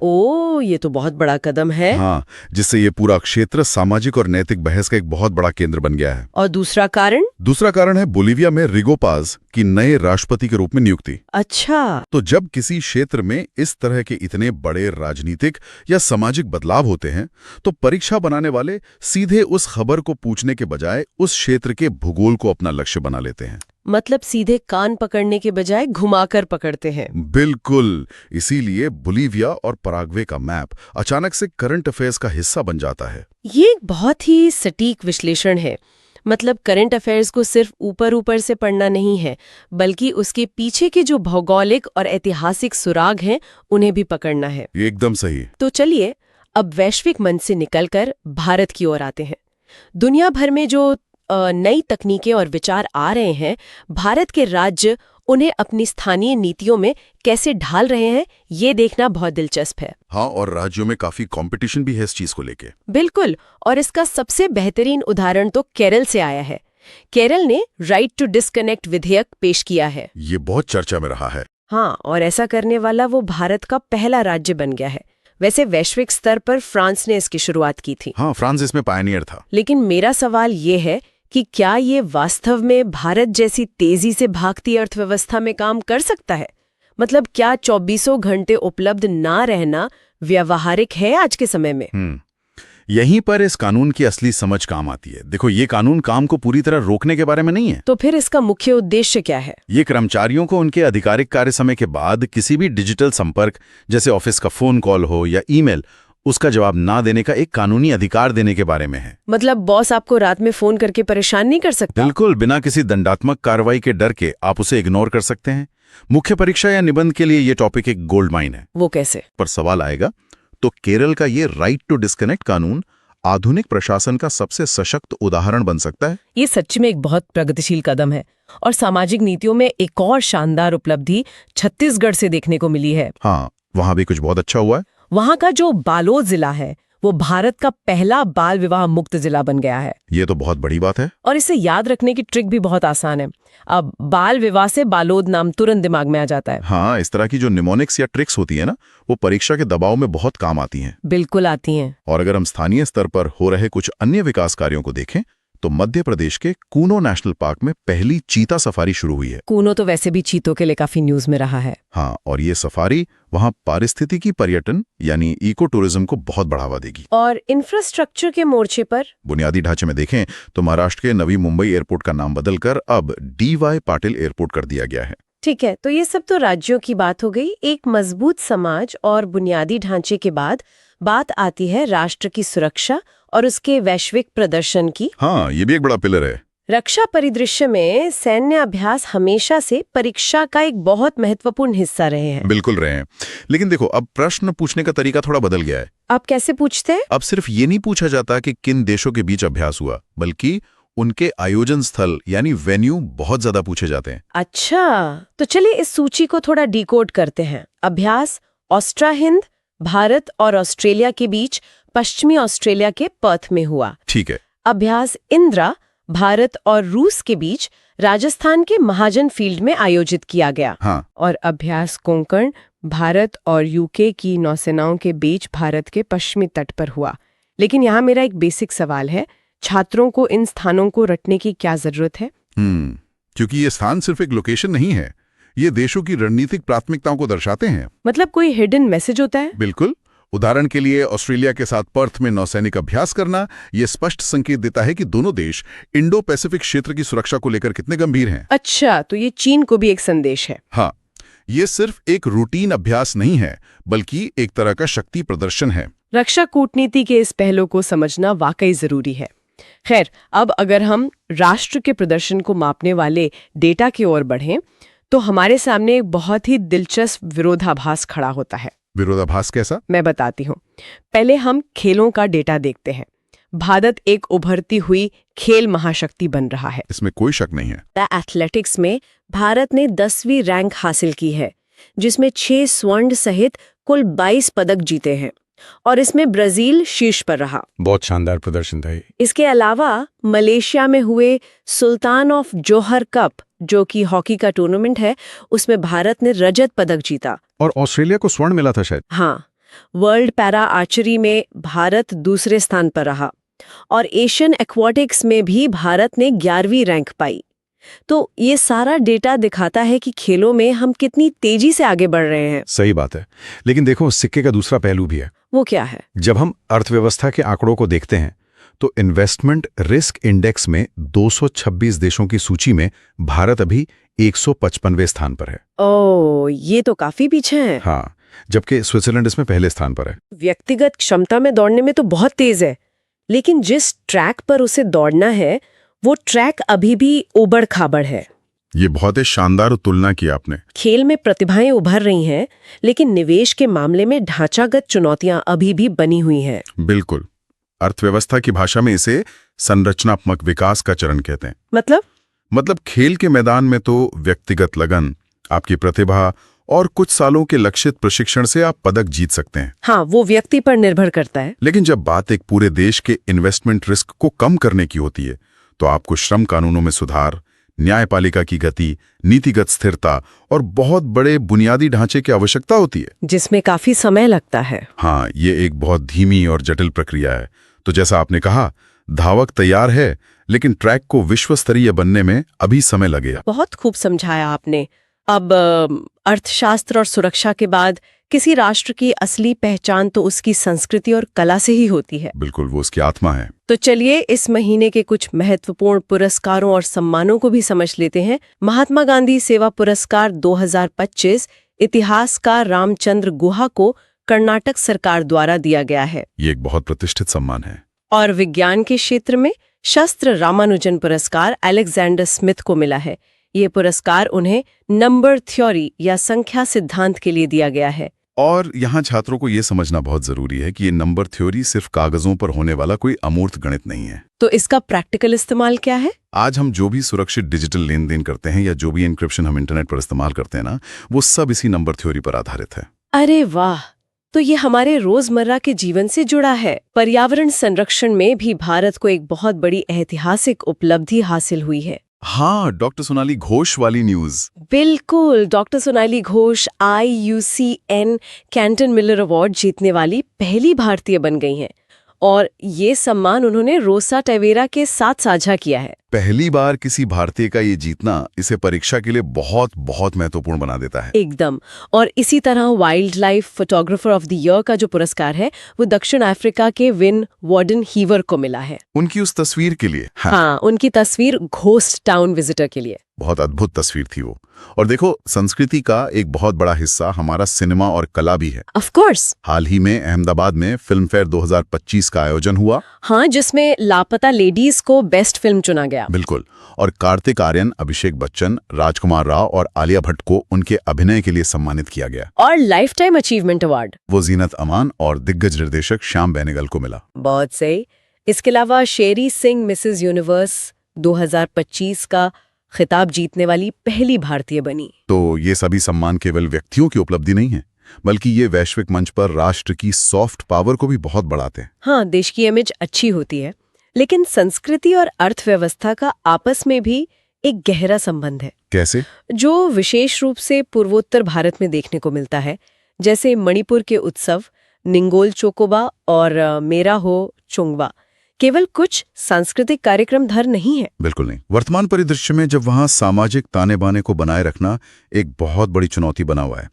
ये तो बहुत बड़ा कदम है। हाँ, जिससे ये पूरा क्षेत्र सामाजिक और नैतिक बहस का एक बहुत बड़ा केंद्र बन गया है। और दूसरा कारण? दूसरा कारण है बोलीविया में रिगो पाज की नए राष्ट्रपति के रूप में नियुक्ति। अच्छा, तो जब किसी क्षेत्र में इस तरह के इतने बड़े राजनीतिक या सामाजिक बदलाव होते हैं, तो परीक्षा बनाने वाले सीधे उस खबर को पूछने के बजाय उस क्षेत्र के भूगोल को अपना लक्ष्य बना लेते हैं। मतलब सीधे कान पकड़ने के बजाय घुमाकर पकड़ते हैं। बिल्कुल, इसीलिए बोलीविया और पराग्वे का मैप अचानक से करंट अफेयर्स का हिस्सा बन जाता है। ये एक बहुत ही सटीक विश्लेषण है। मतलब करंट अफेयर्स को सिर्फ ऊपर ऊपर से पढ़ना नहीं है, बल्कि उसके पीछे के जो भौगोलिक और ऐतिहासिक सुराग हैं उन्हें भी पकड़ना है। एकदम सही। तो चलिए अब वैश्विक मंच से निकलकर भारत की ओर आते हैं। दुनिया भर में जो नई तकनीकें और विचार आ रहे हैं, भारत के राज्य उन्हें अपनी स्थानीय नीतियों में कैसे ढाल रहे हैं, ये देखना बहुत दिलचस्प है। हाँ, और राज्यों में काफी कंपटीशन भी है इस चीज को लेके। बिल्कुल, और इसका सबसे बेहतरीन उदाहरण तो केरल से आया है। केरल ने राइट टू डिस्कनेक्ट विधेयक पेश किया है। ये बहुत चर्चा में रहा है। हाँ, और ऐसा करने वाला वो भारत का पहला राज्य बन गया है। वैसे वैश्विक स्तर पर फ्रांस ने इसकी शुरुआत की थी। हाँ, फ्रांस इसमें पायनियर था। लेकिन मेरा सवाल ये है कि क्या ये वास्तव में भारत जैसी तेजी से भागती अर्थव्यवस्था में काम कर सकता है? मतलब क्या 24 घंटे उपलब्ध ना रहना व्यावहारिक है आज के समय में? यहीं पर इस कानून की असली समझ काम आती है। देखो, ये कानून काम को पूरी तरह रोकने के बारे में नहीं है। तो फिर इसका मुख्य उद्देश्य क्या है? ये कर्मचारियों को उनके आधिकारिक कार्य समय के बाद किसी भी डिजिटल संपर्क, जैसे ऑफिस का फोन कॉल हो या ईमेल, उसका जवाब ना देने का एक कानूनी अधिकार देने के बारे में है। मतलब बॉस आपको रात में फोन करके परेशान नहीं कर सकता? बिल्कुल, बिना किसी दंडात्मक कार्रवाई के डर के आप उसे इग्नोर कर सकते हैं। मुख्य परीक्षा या निबंध के लिए ये टॉपिक एक गोल्ड माइन है। वो कैसे? पर सवाल आएगा तो केरल का ये राइट टू डिस्कनेक्ट कानून आधुनिक प्रशासन का सबसे सशक्त उदाहरण बन सकता है। ये सच्ची में एक बहुत प्रगतिशील कदम है। और सामाजिक नीतियों में एक और शानदार उपलब्धि छत्तीसगढ़ से देखने को मिली है। हाँ, वहां भी कुछ बहुत अच्छा हुआ है। वहां का जो बालोद जिला है वो भारत का पहला बाल विवाह मुक्त जिला बन गया है। ये तो बहुत बड़ी बात है। और इसे याद रखने की ट्रिक भी बहुत आसान है। अब बाल विवाह से बालोद नाम तुरंत दिमाग में आ जाता है। हाँ, इस तरह की जो निमोनिक्स या ट्रिक्स होती है ना, वो परीक्षा के दबाव में बहुत काम आती हैं। बिल्कुल आती हैं। और अगर हम स्थानीय स्तर पर हो रहे कुछ अन्य विकास कार्यों को देखें तो मध्य प्रदेश के कूनो नेशनल पार्क में पहली चीता सफारी शुरू हुई है। कूनो तो वैसे भी चीतों के लिए काफी न्यूज में रहा है। हाँ, और ये सफारी वहां पारिस्थितिकी पर्यटन यानी इको टूरिज्म को बहुत बढ़ावा देगी। और इंफ्रास्ट्रक्चर के मोर्चे पर बुनियादी ढांचे में देखें तो महाराष्ट्र के नवी मुंबई एयरपोर्ट का नाम बदलकर अब DY पाटिल एयरपोर्ट कर दिया गया है। ठीक है, तो ये सब तो राज्यों की बात हो गई। एक मजबूत समाज और बुनियादी ढांचे के बाद बात आती है राष्ट्र की सुरक्षा और उसके वैश्विक प्रदर्शन की। हाँ, ये भी एक बड़ा पिलर है। रक्षा परिदृश्य में सैन्य अभ्यास हमेशा से परीक्षा का एक बहुत महत्वपूर्ण हिस्सा रहे हैं। बिल्कुल रहे हैं, लेकिन देखो अब प्रश्न पूछने का तरीका थोड़ा बदल गया है। आप कैसे पूछते हैं? अब सिर्फ ये नहीं पूछा जाता कि किन देशों के बीच अभ्यास हुआ, बल्कि उनके आयोजन स्थल यानी वेन्यू बहुत ज्यादा पूछे जाते हैं। अच्छा, तो चलिए इस सूची को थोड़ा डिकोड करते हैं। अभ्यास ऑस्ट्रा हिंद, भारत और ऑस्ट्रेलिया के बीच पश्चिमी ऑस्ट्रेलिया के पर्थ में हुआ। ठीक है। अभ्यास इंद्रा, भारत और रूस के बीच राजस्थान के महाजन फील्ड में आयोजित किया गया। हाँ। और अभ्यास कोंकण, भारत और यूके की नौसेनाओं के बीच भारत के पश्चिमी तट पर हुआ। लेकिन यहाँ मेरा एक बेसिक सवाल है, छात्रों को इन स्थानों को रटने की क्या जरूरत है? क्योंकि ये स्थान सिर्फ एक लोकेशन नहीं है, ये देशों की रणनीतिक प्राथमिकताओं को दर्शाते हैं। मतलब कोई हिडन मैसेज होता है? बिल्कुल। उदाहरण के लिए ऑस्ट्रेलिया के साथ पर्थ में नौसैनिक अभ्यास करना ये स्पष्ट संकेत देता है कि दोनों देश इंडो पैसिफिक क्षेत्र की सुरक्षा को लेकर कितने गंभीर हैं। अच्छा, तो ये चीन को भी एक संदेश है। हाँ, ये सिर्फ एक रूटीन अभ्यास नहीं है, बल्कि एक तरह का शक्ति प्रदर्शन है। रक्षा कूटनीति के इस पहलू को समझना वाकई जरूरी है। खैर, अब अगर हम राष्ट्र के प्रदर्शन को मापने वाले डेटा की ओर बढ़ें, तो हमारे सामने एक बहुत ही दिलचस्प विरोधाभास खड़ा होता है। विरोधाभास कैसा? मैं बताती हूँ। पहले हम खेलों का डेटा देखते हैं। भारत एक उभरती हुई खेल महाशक्ति बन रहा है। इसमें कोई शक नहीं है। एथलेटिक्स में भारत ने 10वीं रैंक हासिल की है, जिसमें 6 स्वर्ण सहित कुल 22 पदक जीते हैं और इसमें ब्राजील शीर्ष पर रहा। बहुत शानदार प्रदर्शन था ये। इसके अलावा मलेशिया में हुए सुल्तान ऑफ जोहर कप, जो कि हॉकी का टूर्नामेंट है, उसमें भारत ने रजत पदक जीता। और ऑस्ट्रेलिया को स्वर्ण मिला था शायद। हाँ, वर्ल्ड पैरा आर्चरी में भारत दूसरे स्थान पर रहा और एशियन एक्वाटिक्स में भी भारत ने 11वीं रैंक पाई। तो ये सारा डेटा दिखाता है कि खेलों में हम कितनी तेजी से आगे बढ़ रहे हैं। सही बात है, लेकिन देखो सिक्के का दूसरा पहलू भी है। वो क्या है? जब हम अर्थव्यवस्था के आंकड़ों को देखते हैं तो इन्वेस्टमेंट रिस्क इंडेक्स में 226 देशों की सूची में भारत अभी 155वें स्थान पर है। ओह, ये तो काफी पीछे है। हाँ, जबकि स्विट्जरलैंड इसमें पहले स्थान पर है। व्यक्तिगत क्षमता में दौड़ने में तो बहुत तेज है, लेकिन जिस ट्रैक पर उसे दौड़ना है वो ट्रैक अभी भी उबड़ खाबड़ है। ये बहुत ही शानदार तुलना की आपने। खेल में प्रतिभाएं उभर रही हैं, लेकिन निवेश के मामले में ढांचागत चुनौतियां अभी भी बनी हुई हैं। बिल्कुल। अर्थव्यवस्था की भाषा में इसे संरचनात्मक विकास का चरण कहते हैं। मतलब खेल के मैदान में तो व्यक्तिगत लगन, आपकी प्रतिभा और कुछ सालों के लक्षित प्रशिक्षण से आप पदक जीत सकते हैं। हाँ, वो व्यक्ति पर निर्भर करता है। लेकिन जब बात एक पूरे देश के इन्वेस्टमेंट रिस्क को कम करने की होती है तो आपको श्रम कानूनों में सुधार, न्यायपालिका की गति, नीतिगत स्थिरता और बहुत बड़े बुनियादी ढांचे की आवश्यकता होती है, जिसमें काफी समय लगता है। हाँ, ये एक बहुत धीमी और जटिल प्रक्रिया है। तो जैसा आपने कहा, धावक तैयार है, लेकिन ट्रैक को विश्व स्तरीय बनने में अभी समय लगेगा। बहुत खूब समझाया आपने। अब अर्थशास्त्र और सुरक्षा के बाद किसी राष्ट्र की असली पहचान तो उसकी संस्कृति और कला से ही होती है। बिल्कुल, वो उसकी आत्मा है। तो चलिए इस महीने के कुछ महत्वपूर्ण पुरस्कारों और सम्मानों को भी समझ लेते हैं। महात्मा गांधी सेवा पुरस्कार 2025 इतिहासकार रामचंद्र गुहा को कर्नाटक सरकार द्वारा दिया गया है। ये एक बहुत प्रतिष्ठित सम्मान है। और विज्ञान के क्षेत्र में शस्त्र रामानुजन पुरस्कार अलेक्जेंडर स्मिथ को मिला है। ये पुरस्कार उन्हें नंबर थ्योरी या संख्या सिद्धांत के लिए दिया गया है। और यहाँ छात्रों को ये समझना बहुत जरूरी है कि ये नंबर थ्योरी सिर्फ कागजों पर होने वाला कोई अमूर्त गणित नहीं है। तो इसका प्रैक्टिकल इस्तेमाल क्या है? आज हम जो भी सुरक्षित डिजिटल लेन देन करते हैं या जो भी एन्क्रिप्शन हम इंटरनेट पर इस्तेमाल करते हैं ना, वो सब इसी नंबर थ्योरी पर आधारित है। अरे वाह, तो ये हमारे रोजमर्रा के जीवन से जुड़ा है। पर्यावरण संरक्षण में भी भारत को एक बहुत बड़ी ऐतिहासिक उपलब्धि हासिल हुई है। हाँ, डॉक्टर सोनाली घोष वाली न्यूज। बिल्कुल, doctor Sonali Ghosh IUCN Canton Miller award जीतने वाली पहली भारतीय बन गई हैं और ये सम्मान उन्होंने रोसा टेवेरा के साथ साझा किया है। पहली बार किसी भारतीय का ये जीतना इसे परीक्षा के लिए बहुत बहुत महत्वपूर्ण बना देता है। एकदम। और इसी तरह wild life photographer of the year का जो पुरस्कार है वो दक्षिण अफ्रीका के विन वार्डन हीवर को मिला है। उनकी उस तस्वीर के लिए। हाँ, उनकी तस्वीर घोस्ट टाउन विजिटर के लिए। बहुत अद्भुत तस्वीर थी वो। और देखो, संस्कृति का एक बहुत बड़ा हिस्सा हमारा सिनेमा और कला भी है। Of course. हाल ही में अहमदाबाद में फिल्म फेयर 2025 का आयोजन हुआ। हाँ, जिसमें लापता लेडीज को बेस्ट फिल्म चुना गया। बिल्कुल। और कार्तिक आर्यन, अभिषेक बच्चन, राजकुमार राव और आलिया भट्ट को उनके अभिनय के लिए सम्मानित किया गया। और लाइफ टाइम अचीवमेंट अवार्ड वो जीनत अमान और दिग्गज निर्देशक श्याम बेनेगल को मिला। बहुत सही। इसके अलावा शेरी सिंह मिसेस यूनिवर्स 2025 का खिताब जीतने वाली पहली भारतीय बनी। तो ये सभी सम्मान केवल व्यक्तियों की उपलब्धि नहीं है, बल्कि ये वैश्विक मंच पर राष्ट्र की सॉफ्ट पावर को भी बहुत बढ़ाते हैं। हाँ, देश की इमेज अच्छी होती है, लेकिन संस्कृति और अर्थव्यवस्था का आपस में भी एक गहरा संबंध है। कैसे? जो विशेष रूप से पूर्वोत्तर भारत में देखने को मिलता है, जैसे मणिपुर के उत्सव निंगोल चोकोबा और मेरा हो चुंगवा केवल कुछ सांस्कृतिक कार्यक्रम धर नहीं है। बिल्कुल नहीं। वर्तमान परिदृश्य में जब वहां सामाजिक ताने बाने को बनाए रखना एक बहुत बड़ी चुनौती बना हुआ है,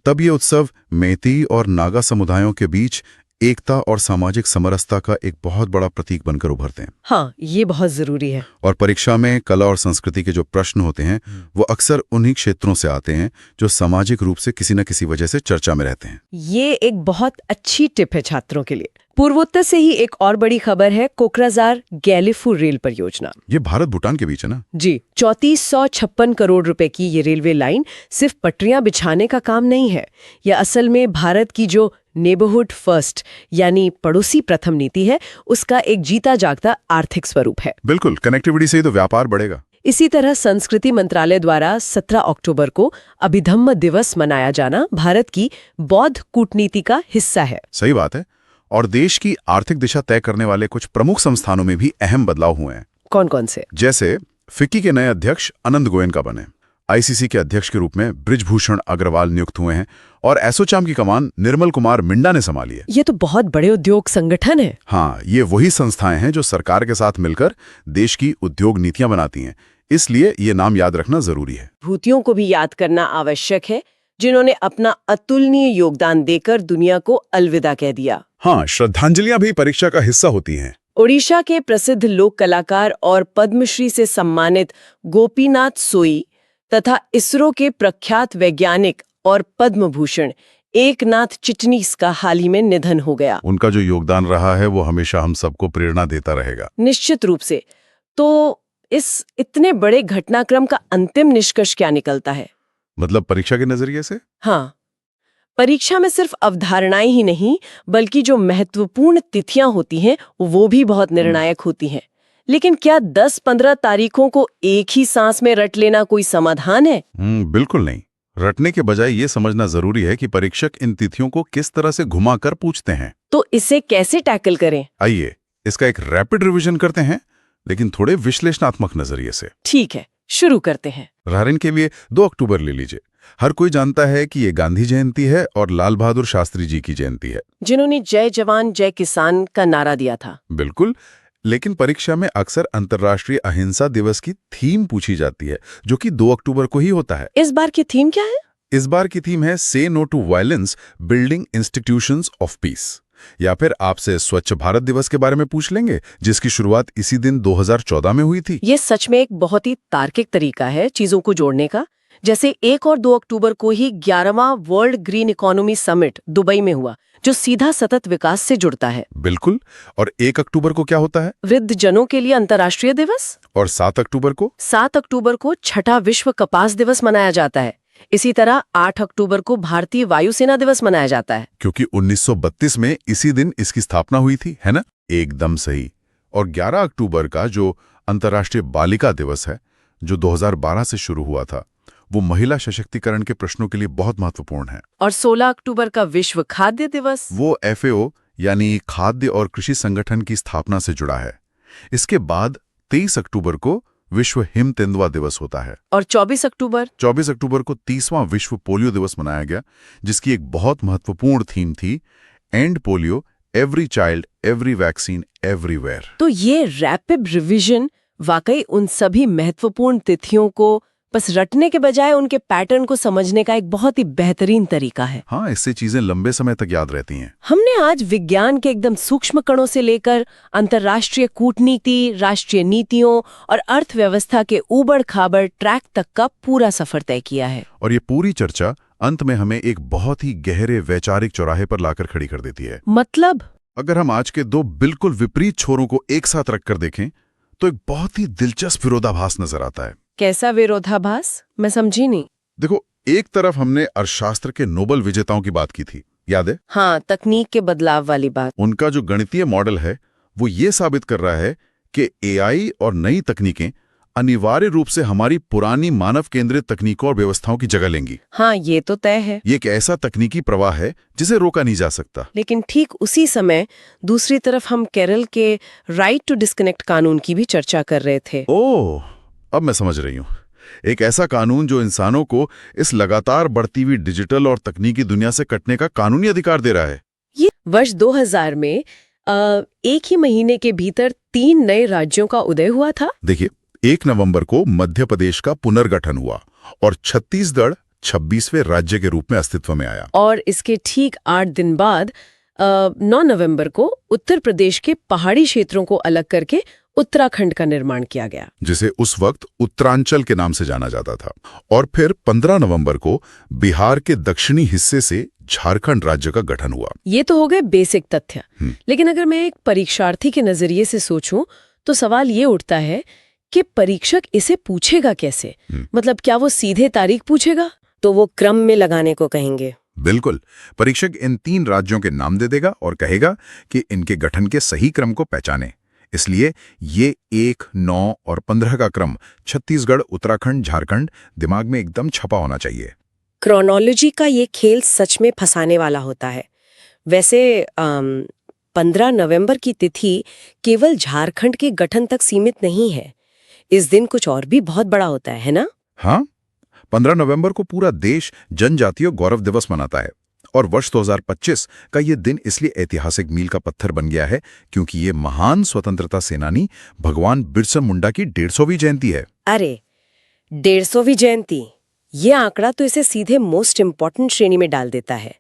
तब ये उत्सव मेती और नागा समुदायों के बीच एकता और सामाजिक समरसता का एक बहुत बड़ा प्रतीक बनकर उभरते हैं। हाँ, ये बहुत जरूरी है। और परीक्षा में कला और संस्कृति के जो प्रश्न होते हैं वो अक्सर उन्हीं क्षेत्रों से आते हैं जो सामाजिक रूप से किसी न किसी वजह से चर्चा में रहते हैं। ये एक बहुत अच्छी टिप है छात्रों के लिए। पूर्वोत्तर से ही एक और बड़ी खबर है कोकराझार गैलीफू रेल परियोजना। ये भारत भूटान के बीच है ना? जी। 3456 करोड़ रुपए की ये रेलवे लाइन सिर्फ पटरियां बिछाने का काम नहीं है। यह असल में भारत की जो नेबरहुड फर्स्ट यानी पड़ोसी प्रथम नीति है, उसका एक जीता जागता आर्थिक स्वरूप है। बिल्कुल, कनेक्टिविटी से ही तो व्यापार बढ़ेगा। इसी तरह संस्कृति मंत्रालय द्वारा 17 अक्टूबर को अभिधम्म दिवस मनाया जाना भारत की बौद्ध कूटनीति का हिस्सा है। सही बात है। और देश की आर्थिक दिशा तय करने वाले कुछ प्रमुख संस्थानों में भी अहम बदलाव हुए हैं। कौन कौन से? जैसे फिक्की के नए अध्यक्ष आनंद गोयनका बने, आईसीसी के अध्यक्ष के रूप में बृजभूषण अग्रवाल नियुक्त हुए हैं और एसोचैम की कमान निर्मल कुमार मिंडा ने संभाली है। ये तो बहुत बड़े उद्योग संगठन है। हाँ, ये वही संस्थाएं हैं जो सरकार के साथ मिलकर देश की उद्योग नीतियां बनाती हैं, इसलिए ये नाम याद रखना जरूरी है। भूतियों को भी याद करना आवश्यक है, जिन्होंने अपना अतुलनीय योगदान देकर दुनिया को अलविदा कह दिया। हाँ, श्रद्धांजलियां भी परीक्षा का हिस्सा होती हैं। ओडिशा के प्रसिद्ध लोक कलाकार और पद्मश्री से सम्मानित गोपीनाथ सोई तथा इसरो के प्रख्यात वैज्ञानिक और पद्म भूषण एकनाथ चिटनीस का हाल ही में निधन हो गया। उनका जो योगदान रहा है वो हमेशा हम सबको प्रेरणा देता रहेगा। निश्चित रूप से। तो इस इतने बड़े घटनाक्रम का अंतिम निष्कर्ष क्या निकलता है? मतलब परीक्षा के नजरिए से? हाँ, परीक्षा में सिर्फ अवधारणाएं ही नहीं बल्कि जो महत्वपूर्ण तिथियां होती हैं वो भी बहुत निर्णायक होती हैं। लेकिन क्या 10-15 तारीखों को एक ही सांस में रट लेना कोई समाधान है? बिल्कुल नहीं। रटने के बजाय ये समझना जरूरी है कि परीक्षक इन तिथियों को किस तरह से घुमाकर पूछते हैं। तो इसे कैसे टैकल करें? आइए इसका एक रैपिड रिवीजन करते हैं, लेकिन थोड़े विश्लेषणात्मक नजरिए से। ठीक है, शुरू करते हैं। उदाहरण के लिए 2 अक्टूबर ले लीजिए। हर कोई जानता है कि ये गांधी जयंती है और लाल बहादुर शास्त्री जी की जयंती है, जिन्होंने जय जवान जय किसान का नारा दिया था। बिल्कुल, लेकिन परीक्षा में अक्सर अंतर्राष्ट्रीय अहिंसा दिवस की थीम पूछी जाती है, जो कि 2 अक्टूबर को ही होता है। इस बार की थीम क्या है? इस बार की थीम है say no to violence, building institutions of peace. या फिर आपसे स्वच्छ भारत दिवस के बारे में पूछ लेंगे, जिसकी शुरुआत इसी दिन 2014 में हुई थी। ये सच में एक बहुत ही तार्किक तरीका है चीजों को जोड़ने का। जैसे 1 और 2 अक्टूबर को ही 11वां world green economy summit Dubai में हुआ, जो सीधा सतत विकास से जुड़ता है। बिल्कुल। और 1 अक्टूबर को क्या होता है? वृद्ध जनों के लिए अंतर्राष्ट्रीय दिवस। और 7 अक्टूबर को? 7 अक्टूबर को छठा विश्व कपास दिवस मनाया जाता है। इसी तरह 8 अक्टूबर को भारतीय वायुसेना दिवस मनाया जाता है, क्योंकि 1932 में इसी दिन इसकी स्थापना हुई थी, है ना? एकदम सही। और 11 अक्टूबर का जो अंतर्राष्ट्रीय बालिका दिवस है, जो 2012 से शुरू हुआ था, वो महिला सशक्तिकरण के प्रश्नों के लिए बहुत महत्वपूर्ण है। और 16 अक्टूबर का विश्व खाद्य दिवस, वो FAO यानी खाद्य और कृषि संगठन की स्थापना से जुड़ा है। इसके बाद 23 अक्टूबर को विश्व हिम तेंदुआ दिवस होता है। और 24 अक्टूबर को 30वां विश्व पोलियो दिवस मनाया गया, जिसकी एक बहुत महत्वपूर्ण थीम थी, and polio, every child, every vaccine, everywhere. तो ये रैपिड रिवीजन वाकई उन सभी महत्वपूर्ण तिथियों को बस रटने के बजाय उनके पैटर्न को समझने का एक बहुत ही बेहतरीन तरीका है। हाँ, इससे चीजें लंबे समय तक याद रहती हैं। हमने आज विज्ञान के एकदम सूक्ष्म कणों से लेकर अंतर्राष्ट्रीय कूटनीति, राष्ट्रीय नीतियों और अर्थव्यवस्था के ऊबड़ खाबड़ ट्रैक तक का पूरा सफर तय किया है। और ये पूरी चर्चा अंत में हमें एक बहुत ही गहरे वैचारिक चौराहे पर लाकर खड़ी कर देती है। मतलब? अगर हम आज के 2 बिल्कुल विपरीत छोरों को एक साथ रखकर देखें तो एक बहुत ही दिलचस्प विरोधाभास नजर आता है। कैसा विरोधाभास? मैं समझी नहीं। देखो, एक तरफ हमने अर्थशास्त्र के नोबेल विजेताओं की बात की थी, याद है? हाँ, तकनीक के बदलाव वाली बात। उनका जो गणितीय मॉडल है वो ये साबित कर रहा है कि AI और नई तकनीकें अनिवार्य रूप से हमारी पुरानी मानव केंद्रित तकनीकों और व्यवस्थाओं की जगह लेंगी। हाँ, ये तो तय है। ये एक ऐसा तकनीकी प्रवाह है जिसे रोका नहीं जा सकता। लेकिन ठीक उसी समय दूसरी तरफ हम केरल के राइट टू डिस्कनेक्ट कानून की भी चर्चा कर रहे थे। ओह, अब मैं समझ रही हूँ। एक ऐसा कानून जो इंसानों को इस लगातार बढ़ती हुई डिजिटल और तकनीकी दुनिया से कटने का कानूनी अधिकार दे रहा है। ये वर्ष 2000 में एक ही महीने के भीतर 3 नए राज्यों का उदय हुआ था। देखिए, 1 नवंबर को मध्य प्रदेश का पुनर्गठन हुआ और छत्तीसगढ़ 26वें राज्य के रूप में अस्तित्व में आया। और इसके ठीक 8 दिन बाद 9 नवंबर को उत्तर प्रदेश के पहाड़ी क्षेत्रों को अलग करके उत्तराखंड का निर्माण किया गया, जिसे उस वक्त उत्तरांचल के नाम से जाना जाता था। और फिर 15 नवंबर को बिहार के दक्षिणी हिस्से से झारखंड राज्य का गठन हुआ। ये तो हो गए बेसिक तथ्य। लेकिन अगर मैं एक परीक्षार्थी के नजरिए से सोचूं तो सवाल ये उठता है कि परीक्षक इसे पूछेगा कैसे? मतलब क्या वो सीधे तारीख पूछेगा? तो वो क्रम में लगाने को कहेंगे। बिल्कुल। परीक्षक इन 3 राज्यों के नाम दे देगा और कहेगा कि इनके गठन के सही क्रम को पहचाने। इसलिए ये 1, 9 और 15 का क्रम छत्तीसगढ़, उत्तराखंड, झारखंड दिमाग में एकदम छपा होना चाहिए। क्रोनोलॉजी का ये खेल सच में फंसाने वाला होता है। वैसे 15 नवंबर की तिथि केवल झारखंड के गठन तक सीमित नहीं है। इस दिन कुछ और भी बहुत बड़ा होता है ना? हाँ, 15 नवंबर को पूरा देश जनजातीय गौरव दिवस मनाता है और वर्ष 2025 का ये दिन इसलिए ऐतिहासिक मील का पत्थर बन गया है क्योंकि ये महान स्वतंत्रता सेनानी भगवान बिरसा मुंडा की 150वीं जयंती है। अरे 150वीं जयंती, ये आंकड़ा तो इसे सीधे मोस्ट इम्पॉर्टेंट श्रेणी में डाल देता है।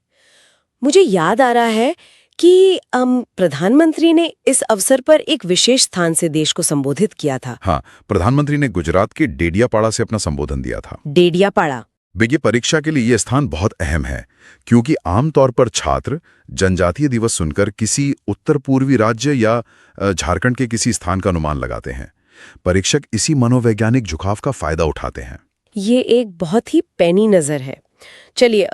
मुझे याद आ रहा है कि प्रधानमंत्री ने इस अवसर पर एक विशेष स्थान से देश को संबोधित किया था। हाँ, प्रधानमंत्री ने गुजरात के डेडियापाड़ा से अपना संबोधन दिया था। डेडियापाड़ा। विज्ञ परीक्षा के लिए यह स्थान बहुत अहम है क्योंकि आमतौर पर छात्र जनजातीय दिवस सुनकर किसी उत्तर पूर्वी राज्य या झारखंड के किसी स्थान का अनुमान लगाते हैं। परीक्षक इसी मनोवैज्ञानिक झुकाव का फायदा उठाते हैं। ये एक बहुत ही पैनी नजर है। चलिए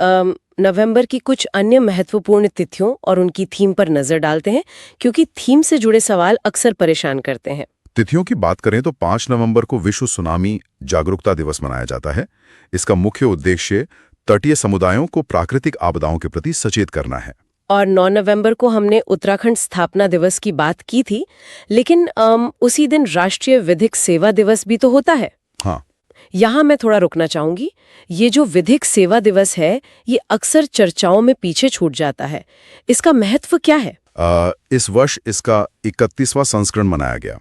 नवंबर की कुछ अन्य महत्वपूर्ण तिथियों और उनकी थीम पर नजर डालते हैं क्योंकि थीम से जुड़े सवाल अक्सर परेशान करते हैं। तिथियों की बात करें तो 5 नवंबर को विश्व सुनामी जागरूकता दिवस मनाया जाता है। इसका मुख्य उद्देश्य तटीय समुदायों को प्राकृतिक आपदाओं के प्रति सचेत करना है। और 9 नवंबर को हमने उत्तराखंड स्थापना दिवस की बात की थी, लेकिन उसी दिन राष्ट्रीय विधिक सेवा दिवस भी तो होता है। हाँ, यहाँ मैं थोड़ा रुकना चाहूंगी। ये जो विधिक सेवा दिवस है, ये अक्सर चर्चाओं में पीछे छूट जाता है। इसका महत्व क्या है? इस वर्ष इसका 31वां संस्करण मनाया गया।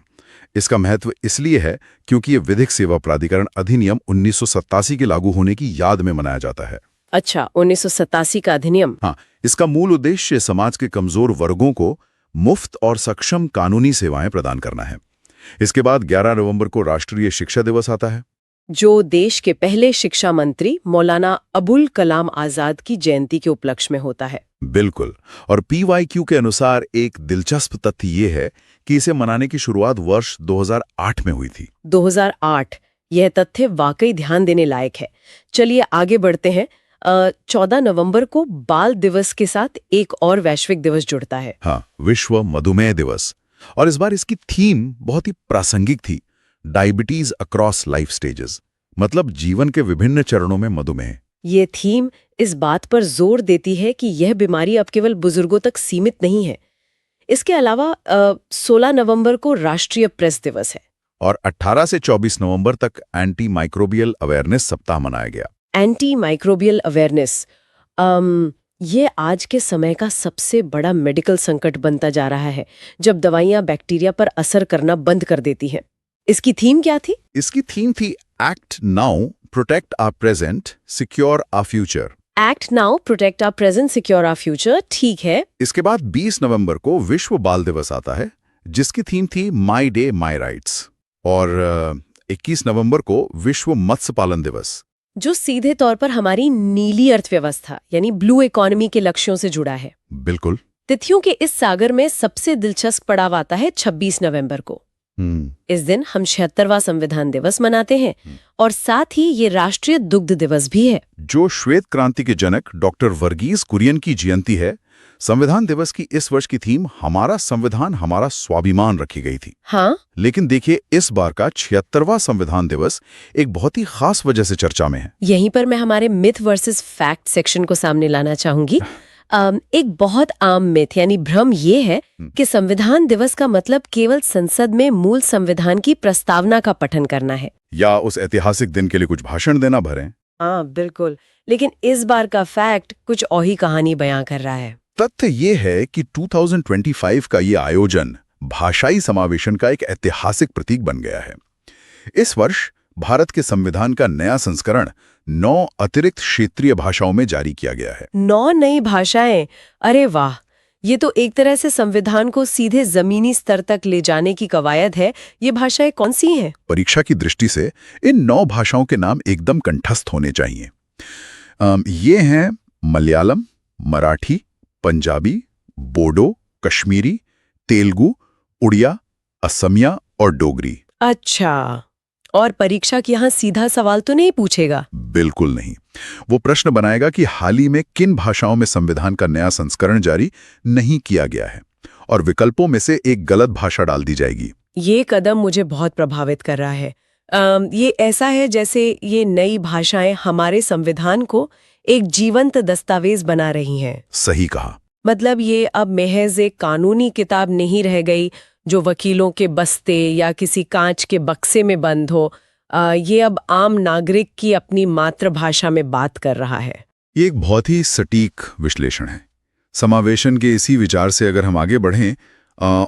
इसका महत्व इसलिए है क्योंकि ये विधिक सेवा प्राधिकरण अधिनियम 1987 के लागू होने की याद में मनाया जाता है। अच्छा, 1987 का अधिनियम। हाँ, इसका मूल उद्देश्य समाज के कमजोर वर्गों को मुफ्त और सक्षम कानूनी सेवाएं प्रदान करना है। इसके बाद 11 नवंबर को राष्ट्रीय शिक्षा दिवस आता है, जो देश के पहले शिक्षा मंत्री मौलाना अबुल कलाम आजाद की जयंती के उपलक्ष्य में होता है। बिल्कुल। और PYQ के अनुसार एक दिलचस्प तथ्य ये है कि इसे मनाने की शुरुआत वर्ष 2008 में हुई थी। 2008, यह तथ्य वाकई ध्यान देने लायक है। चलिए आगे बढ़ते हैं। 14 नवंबर को बाल दिवस के साथ एक और वैश्विक दिवस जुड़ता है। हाँ, विश्व मधुमेह दिवस। और इस बार इसकी थीम बहुत ही प्रासंगिक थी, डायबिटीज अक्रॉस लाइफ स्टेजेस, मतलब जीवन के विभिन्न चरणों में मधुमेह। ये थीम इस बात पर जोर देती है कि यह बीमारी अब केवल बुजुर्गों तक सीमित नहीं है। इसके अलावा 16 नवंबर को राष्ट्रीय प्रेस दिवस है और 18 से 24 नवंबर तक एंटी माइक्रोबियल अवेयरनेस सप्ताह मनाया गया। एंटी माइक्रोबियल अवेयरनेस, ये आज के समय का सबसे बड़ा मेडिकल संकट बनता जा रहा है, जब दवाइयां बैक्टीरिया पर असर करना बंद कर देती हैं। इसकी थीम क्या थी? इसकी थीम थी act now, protect our present, secure our future. Act now, protect our present, secure our future, ठीक है। इसके बाद 20 नवंबर को विश्व बाल दिवस आता है, जिसकी थीम थी माई डे माई राइट्स। और 21 नवंबर को विश्व मत्स्य पालन दिवस, जो सीधे तौर पर हमारी नीली अर्थव्यवस्था यानी ब्लू इकोनॉमी के लक्ष्यों से जुड़ा है। बिल्कुल। तिथियों के इस सागर में सबसे दिलचस्प पड़ाव आता है 26 नवंबर को। इस दिन हम 76वां संविधान दिवस मनाते हैं और साथ ही ये राष्ट्रीय दुग्ध दिवस भी है, जो श्वेत क्रांति के जनक डॉक्टर वर्गीज कुरियन की जयंती है। संविधान दिवस की इस वर्ष की थीम हमारा संविधान हमारा स्वाभिमान रखी गई थी। हाँ, लेकिन देखिए, इस बार का 76वां संविधान दिवस एक बहुत ही खास वजह से चर्चा में है। यहीं पर मैं हमारे मिथ वर्सेस फैक्ट सेक्शन को सामने लाना चाहूंगी। एक बहुत आम मिथ यानी भ्रम ये है कि संविधान दिवस का मतलब केवल संसद में मूल संविधान की प्रस्तावना का पठन करना है या उस ऐतिहासिक दिन के लिए कुछ भाषण देना भरें। हाँ बिल्कुल, लेकिन इस बार का फैक्ट कुछ और ही कहानी बयां कर रहा है। तथ्य ये है कि 2025 का ये आयोजन भाषाई समावेशन का एक ऐतिहासिक प्रतीक बन गया है। इस वर्ष भारत के संविधान का नया संस्करण 9 अतिरिक्त क्षेत्रीय भाषाओं में जारी किया गया है। 9 नई भाषाएं, अरे वाह! ये तो एक तरह से संविधान को सीधे जमीनी स्तर तक ले जाने की कवायद है। ये भाषाएं कौन सी हैं? परीक्षा की दृष्टि से इन 9 भाषाओं के नाम एकदम कंठस्थ होने चाहिए। ये हैं मलयालम, मराठी, पंजाबी, बोडो, कश्मीरी, तेलुगु, उड़िया, असमिया और डोगरी। अच्छा, और परीक्षा की यहाँ सीधा सवाल तो नहीं पूछेगा। बिल्कुल नहीं। वो प्रश्न बनाएगा कि हाल ही में किन भाषाओं में संविधान का नया संस्करण जारी नहीं किया गया है, और विकल्पों में से एक गलत भाषा डाल दी जाएगी। ये कदम मुझे बहुत प्रभावित कर रहा है। ये ऐसा है जैसे ये नई भाषाएं हमारे संविधान को एक जीवंत दस्तावेज बना रही हैं। सही कहा। मतलब ये अब महज एक कानूनी किताब नहीं रह गई जो वकीलों के बस्ते या किसी कांच के बक्से में बंद हो। ये अब आम नागरिक की अपनी मातृभाषा में बात कर रहा है। ये एक बहुत ही सटीक विश्लेषण है। समावेशन के इसी विचार से अगर हम आगे बढ़ें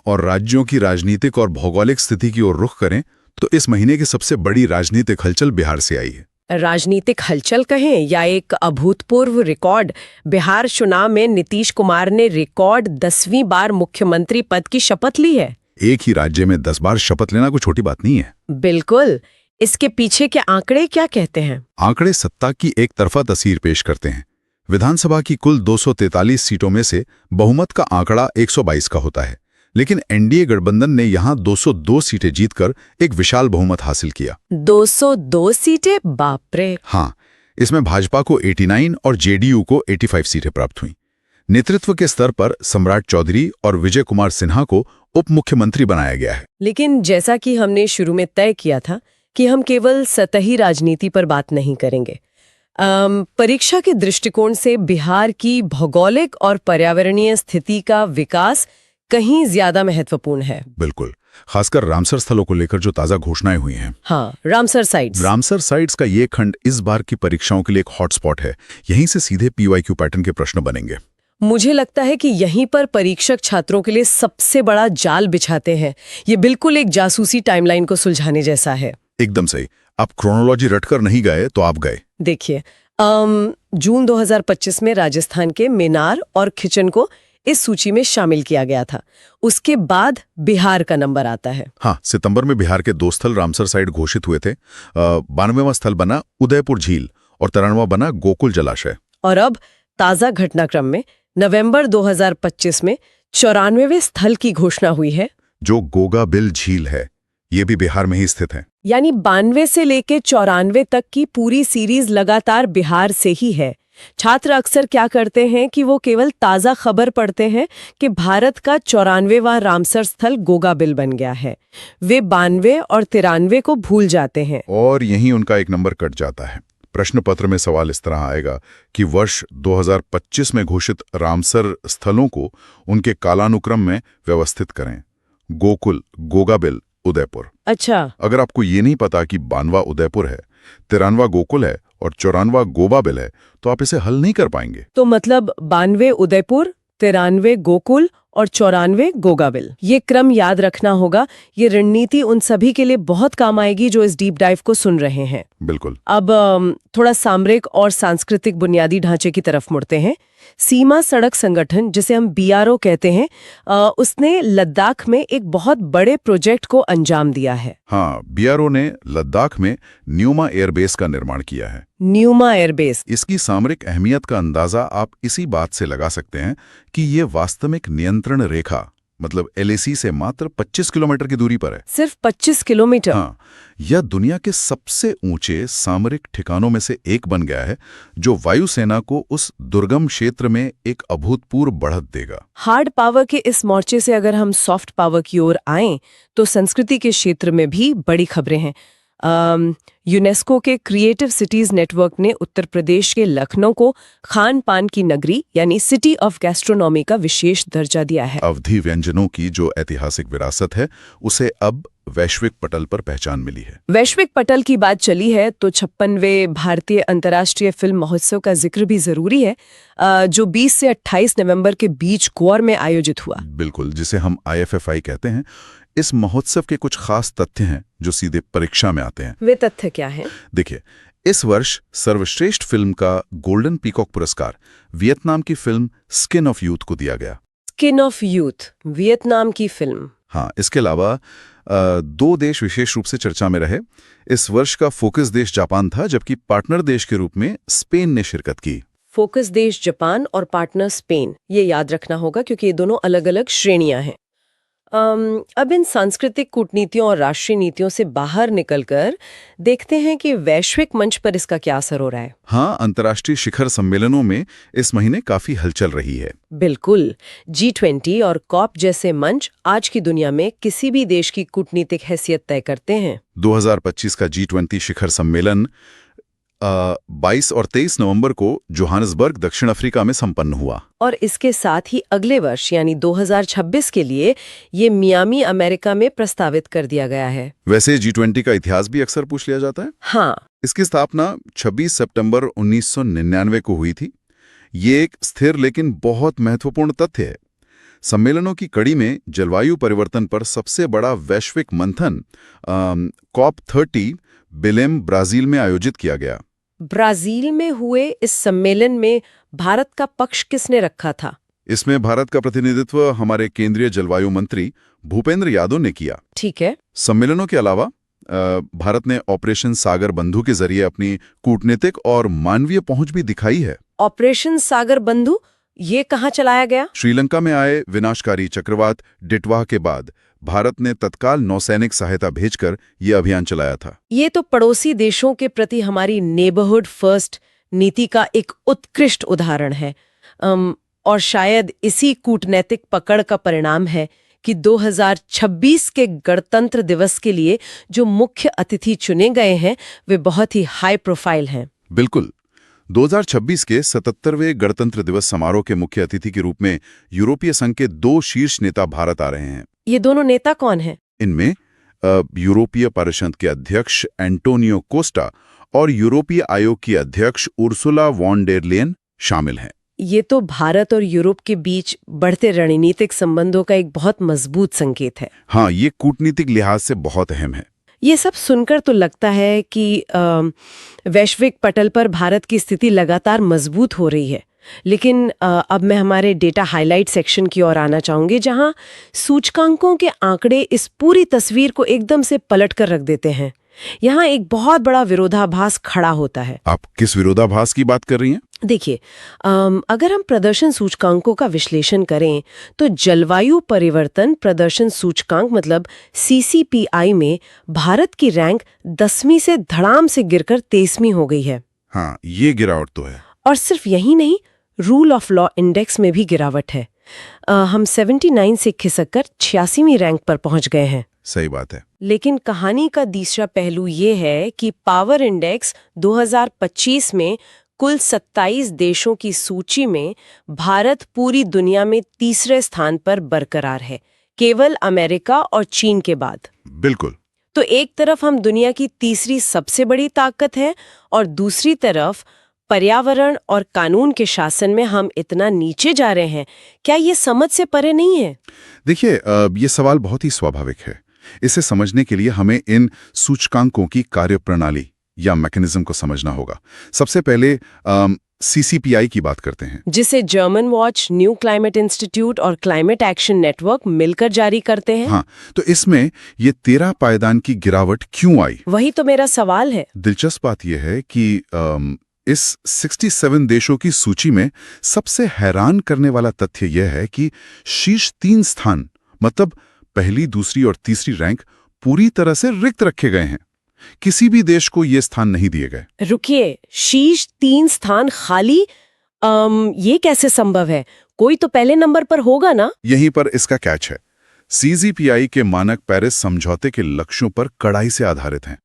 और राज्यों की राजनीतिक और भौगोलिक स्थिति की ओर रुख करें, तो इस महीने की सबसे बड़ी राजनीतिक हलचल बिहार से आई है। राजनीतिक हलचल कहें या एक अभूतपूर्व रिकॉर्ड, बिहार चुनाव में नीतीश कुमार ने रिकॉर्ड 10वीं बार मुख्यमंत्री पद की शपथ ली है। एक ही राज्य में 10 बार शपथ लेना कोई छोटी बात नहीं है। बिल्कुल। इसके पीछे के आंकड़े क्या कहते हैं? आंकड़े सत्ता की एक तरफा तस्वीर पेश करते हैं। विधानसभा की कुल 243 सीटों में से बहुमत का आंकड़ा 122 का होता है, लेकिन एनडीए गठबंधन ने यहां 202 सीटें जीतकर एक विशाल बहुमत हासिल किया। 202 सीटें? बाप रे। हाँ, इसमें भाजपा को 89 और जेडीयू को 85 सीटें प्राप्त हुईं। नेतृत्व के स्तर पर सम्राट चौधरी और विजय कुमार सिन्हा को उप मुख्यमंत्री बनाया गया है। लेकिन जैसा कि हमने शुरू में तय किया था कि हम केवल सतही राजनीति पर बात नहीं करेंगे। परीक्षा के दृष्टिकोण से बिहार की भौगोलिक और पर्यावरणीय स्थिति का विकास कहीं ज्यादा महत्वपूर्ण है। बिल्कुल, खासकर रामसर स्थलों को लेकर जो ताजा घोषणाएं हुई हैं। हाँ, रामसर साइट्स। रामसर साइट्स का ये खंड इस बार की परीक्षाओं के लिए एक हॉटस्पॉट है। यहीं से सीधे पीवाईक्यू पैटर्न के प्रश्न बनेंगे। मुझे लगता है कि यहीं पर परीक्षक छात्रों के लिए सबसे बड़ा जाल बिछाते हैं। ये बिल्कुल एक जासूसी टाइमलाइन को सुलझाने जैसा है। एकदम सही। आप क्रोनोलॉजी रटकर नहीं गए तो आप गए। देखिए, जून 2025 में राजस्थान के मेनार और खिचन को इस सूची में शामिल किया गया था। उसके बाद बिहार का नंबर आता है। हाँ, सितंबर में बिहार के 2 स्थल रामसर साइट घोषित हुए थे। 92वां स्थल बना उदयपुर झील और 93वां बना गोकुल जलाशय। और अब ताजा घटनाक्रम में नवंबर 2025 में 94वें स्थल की घोषणा हुई है, जो गोगाबिल झील है। ये भी बिहार में ही स्थित है। यानी 92 से लेके 94 तक की पूरी सीरीज लगातार बिहार से ही है। छात्र अक्सर क्या करते हैं कि वो केवल ताजा खबर पढ़ते हैं कि भारत का 94वां रामसर स्थल गोगाबिल बन गया है। वे 92 और 93 को भूल जाते हैं और यहीं उनका एक नंबर कट जाता है। प्रश्न पत्र में सवाल इस तरह आएगा कि वर्ष 2025 में घोषित रामसर स्थलों को उनके कालानुक्रम में व्यवस्थित करें। गोकुल, गोगाबिल, उदयपुर। अच्छा, अगर आपको ये नहीं पता कि 92वां उदयपुर है, 93वां गोकुल है और 94वां गोगाबिल है, तो आप इसे हल नहीं कर पाएंगे। तो मतलब 92 उदयपुर, 93 गोकुल और 94 गोगाबिल। ये क्रम याद रखना होगा। ये रणनीति उन सभी के लिए बहुत काम आएगी जो इस डीप डाइव को सुन रहे हैं। बिल्कुल। अब थोड़ा सामरिक और सांस्कृतिक बुनियादी ढांचे की तरफ मुड़ते हैं। सीमा सड़क संगठन, जिसे हम बीआरओ कहते हैं, उसने लद्दाख में एक बहुत बड़े प्रोजेक्ट को अंजाम दिया है। हाँ, बीआरओ ने लद्दाख में न्यूमा एयरबेस का निर्माण किया है। Pneuma airbase. इसकी सामरिक अहमियत का अंदाजा आप इसी बात से लगा सकते हैं कि ये वास्तविक नियंत्रण रेखा मतलब एलएसी से मात्र 25 किलोमीटर की दूरी पर है। सिर्फ 25 किलोमीटर? हाँ, यह दुनिया के सबसे ऊंचे सामरिक ठिकानों में से एक बन गया है, जो वायुसेना को उस दुर्गम क्षेत्र में एक अभूतपूर्व बढ़त देगा। हार्ड पावर के इस मोर्चे से अगर हम सॉफ्ट पावर की ओर आएं, तो संस्कृति के क्षेत्र में भी बड़ी खबरें हैं। यूनेस्को के क्रिएटिव सिटीज नेटवर्क ने उत्तर प्रदेश के लखनऊ को खान पान की नगरी यानी सिटी ऑफ गैस्ट्रोनॉमी का विशेष दर्जा दिया है। अवधी व्यंजनों की जो ऐतिहासिक विरासत है, उसे अब वैश्विक पटल पर पहचान मिली है। वैश्विक पटल की बात चली है तो 56वें भारतीय अंतर्राष्ट्रीय फिल्म महोत्सव का जिक्र भी जरूरी है, जो 20 से 28 नवंबर के बीच गोवा में आयोजित हुआ। बिल्कुल, जिसे हम IFFI कहते हैं। इस महोत्सव के कुछ खास तथ्य हैं जो सीधे परीक्षा में आते हैं। वे तथ्य क्या हैं? देखिए, इस वर्ष सर्वश्रेष्ठ फिल्म का गोल्डन पीकॉक पुरस्कार वियतनाम की फिल्म स्किन ऑफ यूथ को दिया गया। स्किन ऑफ यूथ, वियतनाम की फिल्म। हाँ, इसके अलावा 2 देश विशेष रूप से चर्चा में रहे। इस वर्ष का फोकस देश जापान था, जबकि पार्टनर देश के रूप में स्पेन ने शिरकत की। फोकस देश जापान और पार्टनर स्पेन, ये याद रखना होगा क्योंकि ये दोनों अलग अलग श्रेणियां हैं। अब इन सांस्कृतिक कूटनीतियों और राष्ट्रीय नीतियों से बाहर निकलकर देखते हैं कि वैश्विक मंच पर इसका क्या असर हो रहा है। हाँ, अंतर्राष्ट्रीय शिखर सम्मेलनों में इस महीने काफी हलचल रही है। बिल्कुल। G20 और कॉप जैसे मंच आज की दुनिया में किसी भी देश की कूटनीतिक हैसियत तय करते हैं। 2025 का G20 शिखर सम्मेलन 22 और 23 नवंबर को जोहानिसबर्ग, दक्षिण अफ्रीका में संपन्न हुआ। और इसके साथ ही अगले वर्ष यानी 2026 के लिए ये मियामी, अमेरिका में प्रस्तावित कर दिया गया है। वैसे G20 का इतिहास भी अक्सर पूछ लिया जाता है। हाँ, इसकी स्थापना 26 सितंबर 1999 को हुई थी। ये एक स्थिर लेकिन बहुत महत्वपूर्ण तथ्य है। सम्मेलनों की कड़ी में जलवायु परिवर्तन पर सबसे बड़ा वैश्विक मंथन COP30 बेलेम, ब्राजील में आयोजित किया गया। ब्राजील में हुए इस सम्मेलन में भारत का पक्ष किसने रखा था? इसमें भारत का प्रतिनिधित्व हमारे केंद्रीय जलवायु मंत्री भूपेंद्र यादव ने किया। ठीक है। सम्मेलनों के अलावा भारत ने ऑपरेशन सागर बंधु के जरिए अपनी कूटनीतिक और मानवीय पहुंच भी दिखाई है। ऑपरेशन सागर बंधु ये कहाँ चलाया गया? श्रीलंका में आए विनाशकारी चक्रवात डिटवाह के बाद भारत ने तत्काल नौसैनिक सहायता भेजकर यह अभियान चलाया था। ये तो पड़ोसी देशों के प्रति हमारी नेबरहुड फर्स्ट नीति का एक उत्कृष्ट उदाहरण है। और शायद इसी कूटनैतिक पकड़ का परिणाम है कि 2026 के गणतंत्र दिवस के लिए जो मुख्य अतिथि चुने गए हैं वे बहुत ही हाई प्रोफाइल हैं। बिल्कुल। 2026 के 77वें गणतंत्र दिवस समारोह के मुख्य अतिथि के रूप में यूरोपीय संघ के 2 शीर्ष नेता भारत आ रहे हैं। ये दोनों नेता कौन हैं? इनमें यूरोपीय परिषद के अध्यक्ष एंटोनियो कोस्टा और यूरोपीय आयोग की अध्यक्ष उर्सुला वॉन डेर लेयन शामिल हैं। ये तो भारत और यूरोप के बीच बढ़ते रणनीतिक संबंधों का एक बहुत मजबूत संकेत है। हाँ, ये कूटनीतिक लिहाज से बहुत अहम है। ये सब सुनकर तो लगता है कि वैश्विक पटल पर भारत की स्थिति लगातार मजबूत हो रही है। लेकिन अब मैं हमारे डेटा हाईलाइट सेक्शन की ओर आना चाहूंगी, जहां सूचकांकों के आंकड़े इस पूरी तस्वीर को एकदम से पलट कर रख देते हैं। यहाँ एक बहुत बड़ा विरोधाभास खड़ा होता है। आप किस विरोधाभास की बात कर रही हैं? देखिए, अगर हम प्रदर्शन सूचकांकों का विश्लेषण करें तो जलवायु परिवर्तन प्रदर्शन सूचकांक मतलब CCPI में भारत की रैंक 10वीं से धड़ाम से गिरकर 23वीं हो गई है। हाँ, ये गिरावट तो है। और सिर्फ यही नहीं, रूल ऑफ लॉ इंडेक्स में भी गिरावट है। हम 79 से खिसककर 86वीं रैंक पर पहुंच गए हैं। सही बात है। लेकिन कहानी का दूसरा पहलू ये है कि पावर इंडेक्स 2025 में कुल 27 देशों की सूची में भारत पूरी दुनिया में तीसरे स्थान पर बरकरार है, केवल अमेरिका और चीन के बाद। बिल्कुल। तो एक तरफ हम दुनिया की तीसरी सबसे बड़ी ताकत है और दूसरी तरफ पर्यावरण और कानून के शासन में हम इतना नीचे जा रहे हैं। क्या ये समझ से परे नहीं है? देखिए, ये सवाल बहुत ही स्वाभाविक है। इसे समझने के लिए हमें इन सूचकांकों की कार्यप्रणाली या मैकेनिज्म को समझना होगा। सबसे पहले CCPI की बात करते हैं, जिसे German watch, new climate institute और क्लाइमेट एक्शन नेटवर्क मिलकर जारी करते हैं। हाँ, तो इसमें ये 13 पायदान की गिरावट क्यों आई? वही तो मेरा सवाल है। दिलचस्प बात यह है कि इस 67 देशों की सूची में सबसे हैरान करने वाला तथ्य यह है कि शीर्ष 3 स्थान मतलब पहली, दूसरी और तीसरी रैंक पूरी तरह से रिक्त रखे गए हैं। किसी भी देश को ये स्थान नहीं दिए गए। रुकिए, शीर्ष 3 स्थान खाली? ये कैसे संभव है? कोई तो पहले नंबर पर होगा ना? यहीं पर इसका कैच है। CCPI के मानक पेरिस समझौते के लक्ष्यों पर कड़ाई से आधारित हैं।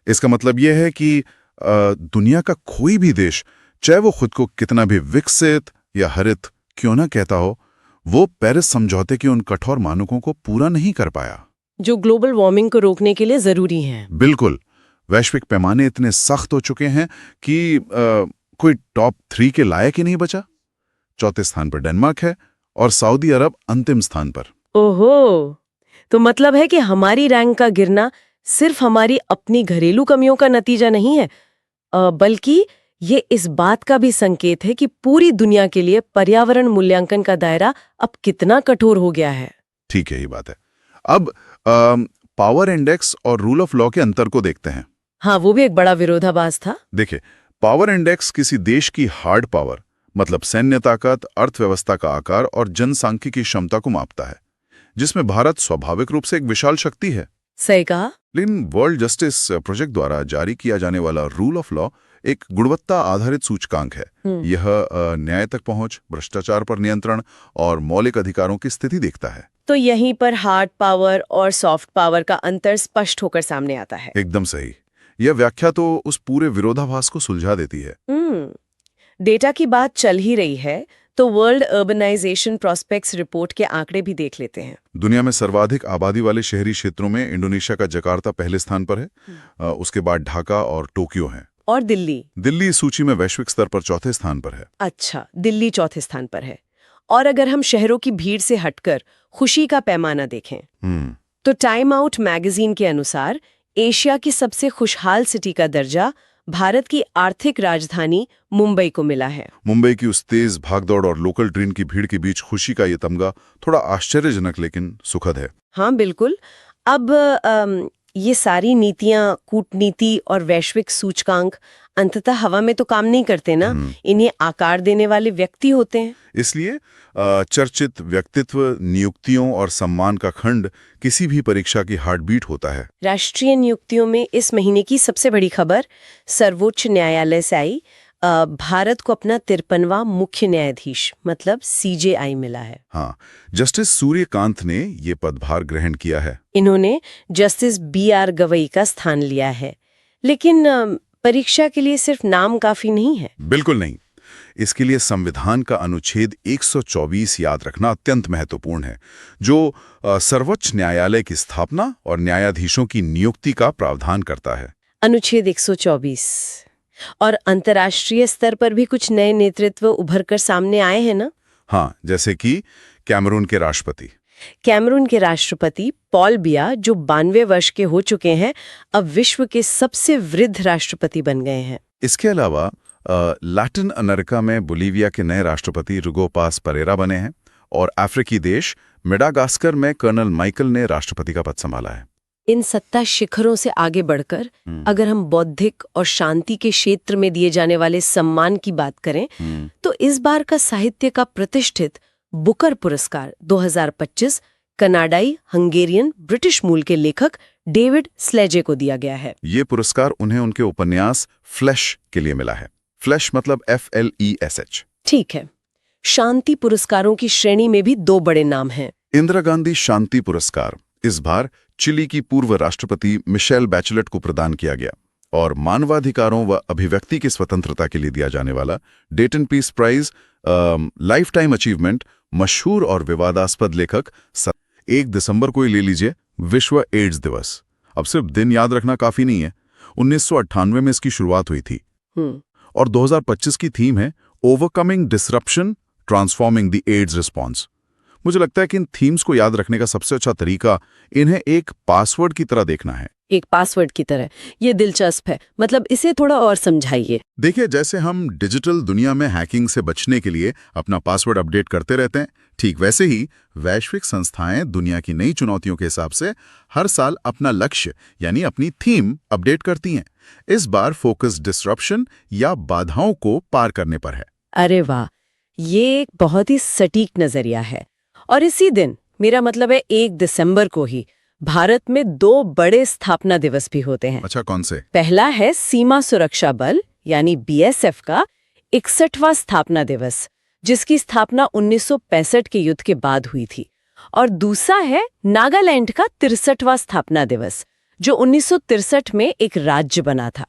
इसका मतलब यह है कि दुनिया का कोई भी देश, चाहे वो खुद को कितना भी विकसित या हरित क्यों ना कहता हो, वो पेरिस समझौते के उन कठोर मानकों को पूरा नहीं कर पाया जो ग्लोबल वार्मिंग को रोकने के लिए जरूरी हैं। बिल्कुल। वैश्विक पैमाने इतने सख्त हो चुके हैं कि कोई टॉप 3 के लायक ही नहीं बचा। चौथे स्थान पर डेनमार्क है और सऊदी अरब अंतिम स्थान पर। ओहो, तो मतलब है कि हमारी रैंक का गिरना सिर्फ हमारी अपनी घरेलू कमियों का नतीजा नहीं है, बल्कि ये इस बात का भी संकेत है कि पूरी दुनिया के लिए पर्यावरण मूल्यांकन का दायरा अब कितना कठोर हो गया है। ठीक है, ये बात है। अब पावर इंडेक्स और रूल ऑफ लॉ के अंतर को देखते हैं। हाँ, वो भी एक बड़ा विरोधाभास था। देखिए, पावर इंडेक्स किसी देश की हार्ड पावर मतलब सैन्य ताकत, अर्थव्यवस्था का आकार और जनसांख्यिकी क्षमता को मापता है। जिसमें भारत स्वाभाविक रूप से एक विशाल शक्ति है। सही कहा। लेकिन वर्ल्ड जस्टिस प्रोजेक्ट द्वारा जारी किया जाने वाला रूल ऑफ लॉ एक गुणवत्ता आधारित सूचकांक है। यह न्याय तक पहुंच, भ्रष्टाचार पर नियंत्रण और मौलिक अधिकारों की स्थिति देखता है। तो यहीं पर हार्ड पावर और सॉफ्ट पावर का अंतर स्पष्ट होकर सामने आता है। एकदम सही। यह व्याख्या तो उस पूरे विरोधाभास को सुलझा देती है। डेटा की बात चल ही रही है तो वर्ल्ड अर्बनाइजेशन प्रोस्पेक्ट्स रिपोर्ट के आंकड़े भी देख लेते हैं। दुनिया में सर्वाधिक आबादी वाले शहरी क्षेत्रों में इंडोनेशिया का जकार्ता पहले स्थान पर है। उसके बाद ढाका और टोक्यो हैं। और दिल्ली इस सूची में वैश्विक स्तर पर चौथे स्थान पर है। अच्छा, दिल्ली चौथे स्थान पर है। और अगर हम शहरों की भीड़ से हटकर खुशी का पैमाना देखें तो टाइम आउट मैगजीन के अनुसार एशिया की सबसे खुशहाल सिटी का दर्जा भारत की आर्थिक राजधानी मुंबई को मिला है। मुंबई की उस तेज भागदौड़ और लोकल ट्रेन की भीड़ के बीच खुशी का ये तमगा थोड़ा आश्चर्यजनक लेकिन सुखद है। हाँ बिल्कुल। अब ये सारी नीतियां, कूटनीति और वैश्विक सूचकांक अंततः हवा में तो काम नहीं करते ना, इन्हें आकार देने वाले व्यक्ति होते हैं। इसलिए चर्चित व्यक्तित्व, नियुक्तियों और सम्मान का खंड किसी भी परीक्षा की हार्ट बीट होता है। राष्ट्रीय नियुक्तियों में इस महीने की सबसे बड़ी खबर सर्वोच्च न्यायालय से आई। भारत को अपना 53वां मुख्य न्यायाधीश मतलब CJI मिला है। हाँ, जस्टिस सूर्यकांत ने ये पदभार ग्रहण किया है। इन्होंने जस्टिस BR गवई का स्थान लिया है। लेकिन परीक्षा के लिए सिर्फ नाम काफी नहीं है। बिल्कुल नहीं। इसके लिए संविधान का अनुच्छेद 124 याद रखना अत्यंत महत्वपूर्ण है, जो सर्वोच्च न्यायालय की स्थापना और न्यायाधीशों की नियुक्ति का प्रावधान करता है। अनुच्छेद 124। और अंतर्राष्ट्रीय स्तर पर भी कुछ नए नेतृत्व उभर कर सामने आए हैं ना? हाँ, जैसे कि कैमरून के राष्ट्रपति पॉल बिया, जो 92 वर्ष के हो चुके हैं, अब विश्व के सबसे वृद्ध राष्ट्रपति बन गए हैं। इसके अलावा लैटिन अमेरिका में बोलीविया के नए राष्ट्रपति रुगो पास परेरा बने हैं और अफ्रीकी देश मेडागास्कर में कर्नल माइकल ने राष्ट्रपति का पद संभाला है। इन सत्ता शिखरों से आगे बढ़कर अगर हम बौद्धिक और शांति के क्षेत्र में दिए जाने वाले सम्मान की बात करें तो इस बार का साहित्य का प्रतिष्ठित बुकर पुरस्कार 2025 कनाडाई, हंगेरियन, ब्रिटिश मूल के लेखक डेविड स्लेजे को दिया गया है। ये पुरस्कार उन्हें उनके उपन्यास फ्लैश के लिए मिला है। फ्लैश मतलब FLESH। ठीक है। शांति पुरस्कारों की श्रेणी में भी 2 बड़े नाम हैं। इंदिरा गांधी शांति पुरस्कार इस बार चिली की पूर्व राष्ट्रपति मिशेल बैचेलेट को प्रदान किया गया और मानवाधिकारों व अभिव्यक्ति की स्वतंत्रता के लिए दिया जाने वाला Dayton peace prize lifetime achievement मशहूर और विवादास्पद लेखक 1 दिसंबर को ही ले लीजिए, विश्व एड्स दिवस। अब सिर्फ दिन याद रखना काफी नहीं है। 1998 में इसकी शुरुआत हुई थी और 2025 की थीम है overcoming disruption transforming the AIDS response. मुझे लगता है कि इन थीम्स को याद रखने का सबसे अच्छा तरीका इन्हें एक पासवर्ड की तरह देखना है। एक पासवर्ड की तरह? ये दिलचस्प है। मतलब इसे थोड़ा और समझाइए। देखिए, जैसे हम डिजिटल दुनिया में हैकिंग से बचने के लिए अपना पासवर्ड अपडेट करते रहते हैं, ठीक वैसे ही वैश्विक संस्थाएं दुनिया की नई चुनौतियों के हिसाब से हर साल अपना लक्ष्य यानी अपनी थीम अपडेट करती हैं। इस बार फोकस डिसरप्शन या बाधाओं को पार करने पर है। अरे वाह, ये एक बहुत ही सटीक नजरिया है। और इसी दिन, मेरा मतलब है 1 दिसंबर को ही, भारत में 2 बड़े स्थापना दिवस भी होते हैं। अच्छा, कौन से? पहला है सीमा सुरक्षा बल यानी BSF का 61वां स्थापना दिवस, जिसकी स्थापना 1965 के युद्ध के बाद हुई थी। और दूसरा है नागालैंड का 63वां स्थापना दिवस, जो 1963 में एक राज्य बना था।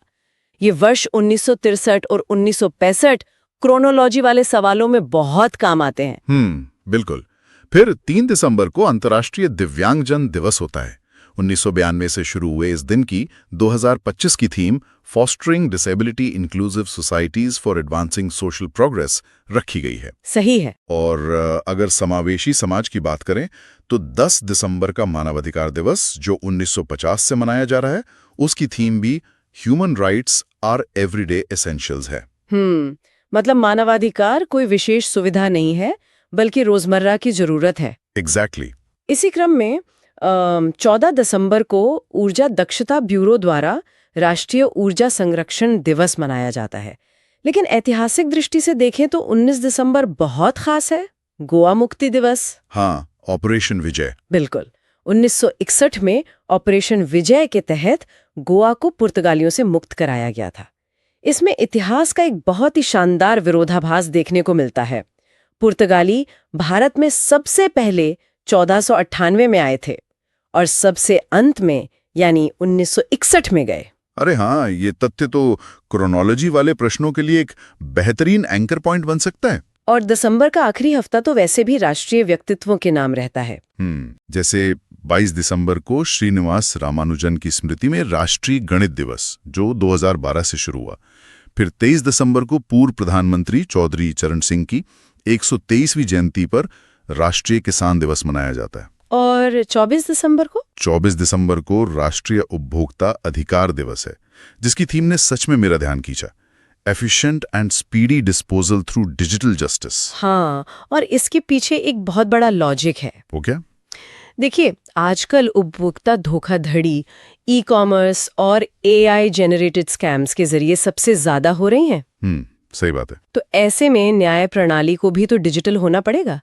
ये वर्ष 1963 और 1965 क्रोनोलॉजी वाले सवालों में बहुत काम आते हैं। बिल्कुल। फिर 3 दिसंबर को अंतर्राष्ट्रीय दिव्यांगजन दिवस होता है। 1992 से शुरू हुए इस दिन की 2025 की theme fostering disability inclusive societies for advancing social progress रखी गई है। सही है। और अगर समावेशी समाज की बात करें तो 10 दिसंबर का मानवाधिकार दिवस, जो 1950 से मनाया जा रहा है, उसकी थीम भी human rights are everyday essentials है। मतलब मानवाधिकार कोई विशेष सुविधा नहीं है, बल्कि रोजमर्रा की जरूरत है। एग्जैक्टली। इसी क्रम में 14 दिसंबर को ऊर्जा दक्षता ब्यूरो द्वारा राष्ट्रीय ऊर्जा संरक्षण दिवस मनाया जाता है। लेकिन ऐतिहासिक दृष्टि से देखें तो 19 दिसंबर बहुत खास है, गोवा मुक्ति दिवस। हाँ, ऑपरेशन विजय। बिल्कुल। 1961 में ऑपरेशन विजय के तहत गोवा को पुर्तगालियों से मुक्त कराया गया था। इसमें इतिहास का एक बहुत ही शानदार विरोधाभास देखने को मिलता है। पुर्तगाली भारत में सबसे पहले 1498 में आए थे और सबसे अंत में यानी 1961 में गए। अरे हाँ, ये तथ्य तो क्रोनोलॉजी वाले प्रश्नों के लिए एक बेहतरीन एंकर पॉइंट बन सकता है। और दिसंबर का आखिरी हफ्ता तो वैसे भी राष्ट्रीय व्यक्तित्वों के नाम रहता है। जैसे 22 दिसंबर को श्रीनिवास रामानुजन की स्मृति में राष्ट्रीय गणित दिवस, जो 2012 से शुरू हुआ। फिर 23 दिसंबर को पूर्व प्रधानमंत्री चौधरी चरण सिंह की 123वीं जयंती पर राष्ट्रीय किसान दिवस मनाया जाता है। और 24 दिसंबर को? 24 दिसंबर को राष्ट्रीय उपभोक्ता अधिकार दिवस है, जिसकी थीम ने सच में मेरा ध्यान खींचा। Efficient and speedy disposal through digital justice. हाँ, और इसके पीछे एक बहुत बड़ा लॉजिक है। वो क्या? देखिए, आजकल उपभोक्ता धोखाधड़ी, ई-कॉमर्स और एआई जेनरेटेड स्कैम्स के जरिए सबसे ज्यादा हो रही हैं। सही बात है। तो ऐसे में न्याय प्रणाली को भी तो डिजिटल होना पड़ेगा।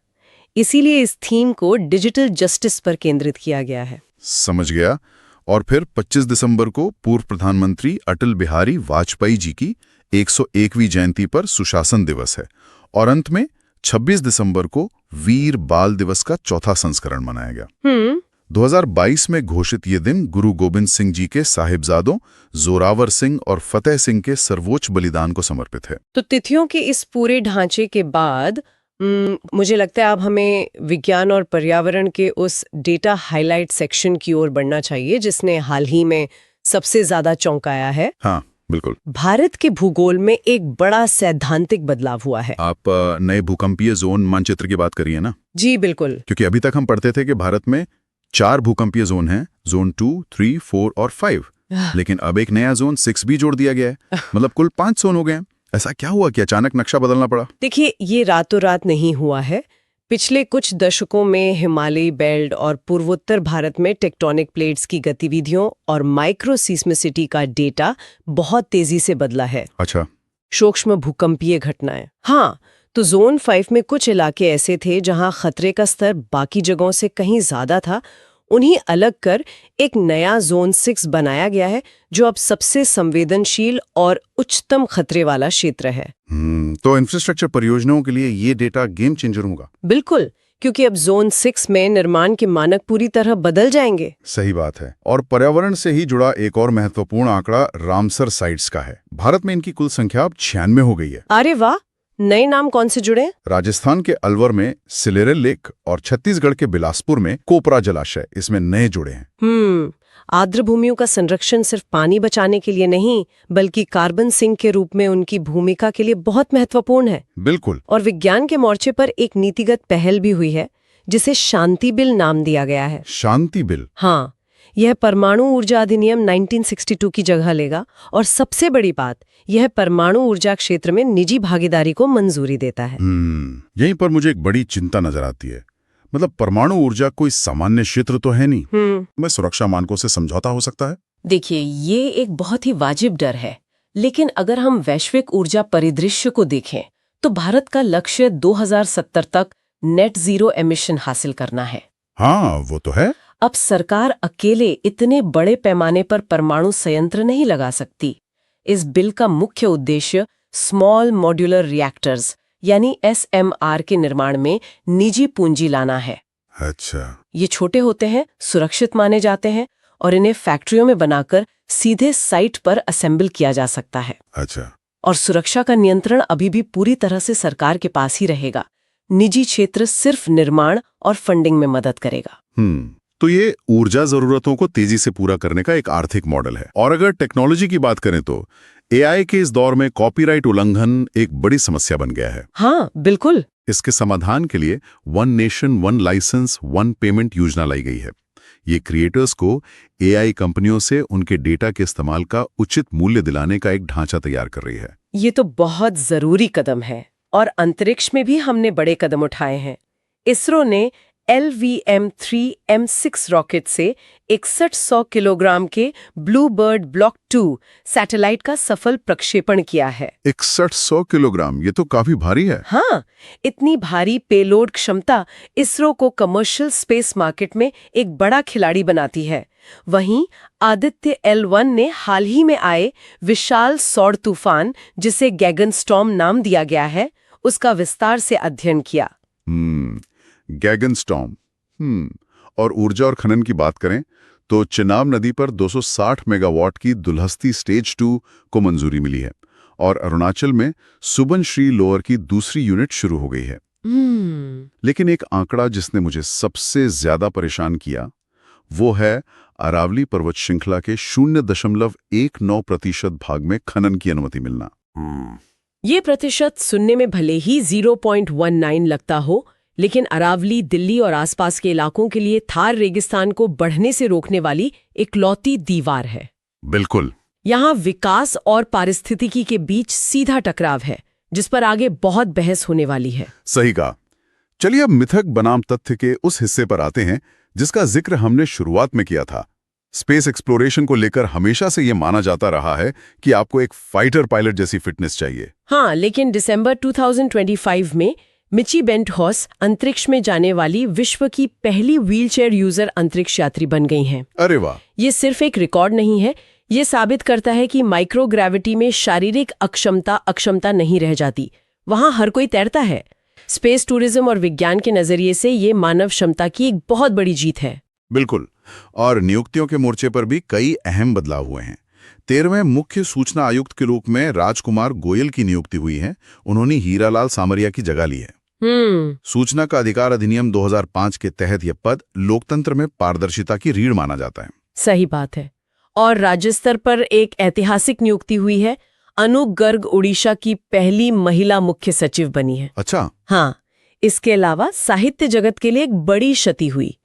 इसीलिए इस थीम को डिजिटल जस्टिस पर केंद्रित किया गया है। समझ गया। और फिर 25 दिसंबर को पूर्व प्रधानमंत्री अटल बिहारी वाजपेयी जी की 101वीं जयंती पर सुशासन दिवस है। और अंत में 26 दिसंबर को वीर बाल दिवस का चौथा संस्करण मनाया गया। 2022 में घोषित ये दिन गुरु गोबिंद सिंह जी के साहिबजादों जोरावर सिंह और फतेह सिंह के सर्वोच्च बलिदान को समर्पित है। तो तिथियों के इस पूरे ढांचे के बाद मुझे लगता है अब हमें विज्ञान और पर्यावरण के उस डेटा हाईलाइट सेक्शन की ओर बढ़ना चाहिए, जिसने हाल ही में सबसे ज्यादा चौंकाया है। हाँ, बिल्कुल। भारत के भूगोल में एक बड़ा सैद्धांतिक बदलाव हुआ है। आप नए भूकंपीय जोन मानचित्र की बात करिए ना? जी बिल्कुल। क्योंकि अभी तक हम पढ़ते थे कि भारत में 4 भूकंपीय जोन हैं, जोन 2, 3, 4 और 5। लेकिन अब एक नया जोन 6 भी जोड़ दिया गया है। मतलब कुल 5 जोन हो गए हैं। ऐसा क्या हुआ कि अचानक नक्शा बदलना पड़ा? देखिए, ये रातों रात नहीं हुआ है। पिछले कुछ दशकों में हिमालयी बेल्ट और पूर्वोत्तर भारत में टेक्टोनिक प्लेट्स की गतिविधियों और माइक्रो सीस्मिसिटी का डेटा बहुत तेजी से बदला है। अच्छा। सूक्ष्म भूकंपीय घटनाएं। हाँ, तो जोन 5 में कुछ इलाके ऐसे थे जहां खतरे का स्तर बाकी जगहों से कहीं ज्यादा था। उन्हीं अलग कर एक नया जोन 6 बनाया गया है, जो अब सबसे संवेदनशील और उच्चतम खतरे वाला क्षेत्र है। तो इंफ्रास्ट्रक्चर परियोजनाओं के लिए ये डेटा गेम चेंजर होगा। बिल्कुल, क्योंकि अब जोन 6 में निर्माण के मानक पूरी तरह बदल जाएंगे। सही बात है। और पर्यावरण से ही जुड़ा एक और महत्वपूर्ण आंकड़ा रामसर साइट्स का है। भारत में इनकी कुल संख्या अब 96 हो गई है। अरे वाह! नए नाम कौन से जुड़े? राजस्थान के अलवर में सिलेरल लेक और छत्तीसगढ़ के बिलासपुर में कोपरा जलाशय इसमें नए जुड़े हैं। आर्द्र भूमियों का संरक्षण सिर्फ पानी बचाने के लिए नहीं, बल्कि कार्बन सिंक के रूप में उनकी भूमिका के लिए बहुत महत्वपूर्ण है। बिल्कुल। और विज्ञान के मोर्चे पर एक नीतिगत पहल भी हुई है, जिसे शांति बिल नाम दिया गया है। शांति बिल? हाँ, यह परमाणु ऊर्जा अधिनियम 1962 की जगह लेगा। और सबसे बड़ी बात, यह परमाणु ऊर्जा क्षेत्र में निजी भागीदारी को मंजूरी देता है। यहीं पर मुझे एक बड़ी चिंता नजर आती है। मतलब परमाणु ऊर्जा कोई सामान्य क्षेत्र तो है नहीं। में सुरक्षा मानकों से समझौता हो सकता है? देखिए, ये एक बहुत ही वाजिब डर है। लेकिन अगर हम वैश्विक ऊर्जा परिदृश्य को देखें, तो भारत का लक्ष्य 2070 तक नेट जीरो एमिशन हासिल करना है। हाँ, वो तो है। अब सरकार अकेले इतने बड़े पैमाने पर परमाणु संयंत्र नहीं लगा सकती। इस बिल का मुख्य उद्देश्य स्मॉल मॉड्यूलर रिएक्टर्स यानी SMR के निर्माण में निजी पूंजी लाना है। अच्छा। ये छोटे होते हैं, सुरक्षित माने जाते हैं और इन्हें फैक्ट्रियों में बनाकर सीधे साइट पर असेंबल किया जा सकता है। अच्छा। और सुरक्षा का नियंत्रण अभी भी पूरी तरह से सरकार के पास ही रहेगा। निजी क्षेत्र सिर्फ निर्माण और फंडिंग में मदद करेगा। तो ये ऊर्जा जरूरतों को तेजी से पूरा करने का एक आर्थिक मॉडल है। और अगर टेक्नोलॉजी की बात करें तो AI के इस दौर में कॉपीराइट उल्लंघन एक बड़ी समस्या बन गया है। हाँ, बिल्कुल। इसके समाधान के लिए one nation one licence one payment योजना लाई गई है। ये क्रिएटर्स को AI कंपनियों से उनके डेटा के इस्तेमाल का उचित मूल्य दिलाने का एक ढांचा तैयार कर रही है। ये तो बहुत जरूरी कदम है। और अंतरिक्ष में भी हमने बड़े कदम उठाए हैं। इसरो ने LVM-3 रॉकेट से 6100 किलोग्राम के ब्लू बर्ड ब्लॉक 2 सैटेलाइट का सफल प्रक्षेपण किया है। 6100 किलोग्राम, ये तो काफी भारी है। हाँ, इतनी भारी पेलोड क्षमता इसरो को कमर्शियल स्पेस मार्केट में एक बड़ा खिलाड़ी बनाती है। वहीं आदित्य L1 ने हाल ही में आए विशाल सौर तूफान, जिसे गैगन स्टॉर्म नाम दिया गया है, उसका विस्तार से अध्ययन किया। Gaghan storm. और ऊर्जा और खनन की बात करें तो चिनाब नदी पर 260 मेगावाट की दुल्हस्ती स्टेज 2 को मंजूरी मिली है और अरुणाचल में सुबनश्री लोअर की दूसरी यूनिट शुरू हो गई है। लेकिन एक आंकड़ा जिसने मुझे सबसे ज्यादा परेशान किया वो है अरावली पर्वत श्रृंखला के 0.19% भाग में खनन की अनुमति मिलना। ये प्रतिशत सुनने में भले ही 0.19 लगता हो, लेकिन अरावली, दिल्ली और आसपास के इलाकों के लिए थार रेगिस्तान को बढ़ने से रोकने वाली इकलौती दीवार है। बिल्कुल। यहाँ विकास और पारिस्थितिकी के बीच सीधा टकराव है, जिस पर आगे बहुत बहस होने वाली है। सही कहा। चलिए अब मिथक बनाम तथ्य के उस हिस्से पर आते हैं जिसका जिक्र हमने शुरुआत में किया था। स्पेस एक्सप्लोरेशन को लेकर हमेशा से ये माना जाता रहा है कि आपको एक फाइटर पायलट जैसी फिटनेस चाहिए। हाँ, लेकिन दिसंबर 2025 में मिची बेंटहॉस अंतरिक्ष में जाने वाली विश्व की पहली व्हीलचेयर यूजर अंतरिक्ष यात्री बन गई हैं। अरे वाह! ये सिर्फ एक रिकॉर्ड नहीं है, ये साबित करता है कि माइक्रोग्रेविटी में शारीरिक अक्षमता नहीं रह जाती, वहाँ हर कोई तैरता है। स्पेस टूरिज्म और विज्ञान के नजरिए से ये मानव क्षमता की एक बहुत बड़ी जीत है। बिल्कुल। और नियुक्तियों के मोर्चे पर भी कई अहम बदलाव हुए हैं। 13वें मुख्य सूचना आयुक्त के रूप में राजकुमार गोयल की नियुक्ति हुई है। उन्होंने हीरालाल सामरिया की जगह ली है। सूचना का अधिकार अधिनियम 2005 के तहत यह पद लोकतंत्र में पारदर्शिता की रीढ़ माना जाता है। सही बात है। और राज्य स्तर पर एक ऐतिहासिक नियुक्ति हुई है। अनु गर्ग उड़ीसा की पहली महिला मुख्य सचिव बनी है। अच्छा। हाँ, इसके अलावा साहित्य जगत के लिए एक बड़ी क्षति हुई।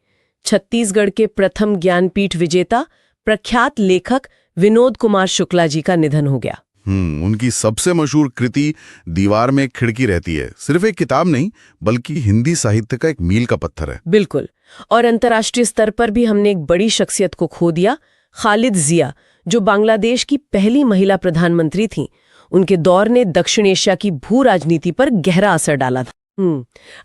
छत्तीसगढ़ के प्रथम ज्ञानपीठ विजेता प्रख्यात लेखक विनोद कुमार शुक्ला जी का निधन हो गया। उनकी सबसे मशहूर कृति दीवार में एक खिड़की रहती है सिर्फ एक किताब नहीं, बल्कि हिंदी साहित्य का एक मील का पत्थर है। बिल्कुल। और अंतर्राष्ट्रीय स्तर पर भी हमने एक बड़ी शख्सियत को खो दिया, खालिद जिया, जो बांग्लादेश की पहली महिला प्रधानमंत्री थीं। उनके दौर ने दक्षिण एशिया की भू राजनीति पर गहरा असर डाला था।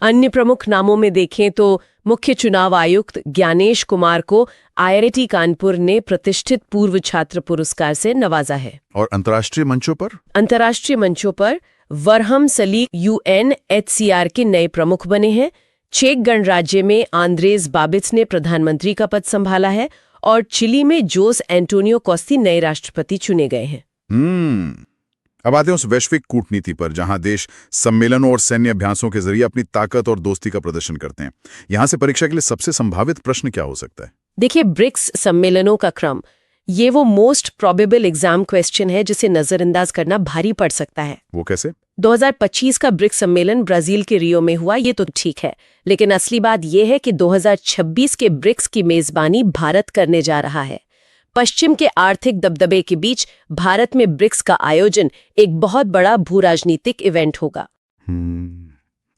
अन्य प्रमुख नामों में देखें तो मुख्य चुनाव आयुक्त ज्ञानेश कुमार को IIT कानपुर ने प्रतिष्ठित पूर्व छात्र पुरस्कार से नवाजा है। और अंतर्राष्ट्रीय मंचों पर वरहम सलीक UNHCR के नए प्रमुख बने हैं। चेक गणराज्य में आंद्रेज बाबिच ने प्रधानमंत्री का पद संभाला है और चिली में जोस एंटोनियो कोस्ती नए राष्ट्रपति चुने गए हैं। अब आते हैं उस वैश्विक कूटनीति पर जहां देश सम्मेलनों और सैन्य अभ्यासों के जरिए अपनी ताकत और दोस्ती का प्रदर्शन करते हैं। यहां से परीक्षा के लिए सबसे संभावित प्रश्न क्या हो सकता है? देखिए, ब्रिक्स सम्मेलनों का क्रम, ये वो मोस्ट प्रोबेबल एग्जाम क्वेश्चन है जिसे नजरअंदाज करना भारी पड़ सकता है। वो कैसे? 2025 का ब्रिक्स सम्मेलन ब्राजील के रियो में हुआ, ये तो ठीक है, लेकिन असली बात यह है कि 2026 के ब्रिक्स की मेजबानी भारत करने जा रहा है। पश्चिम के आर्थिक दबदबे के बीच भारत में ब्रिक्स का आयोजन एक बहुत बड़ा भू राजनीतिक इवेंट होगा।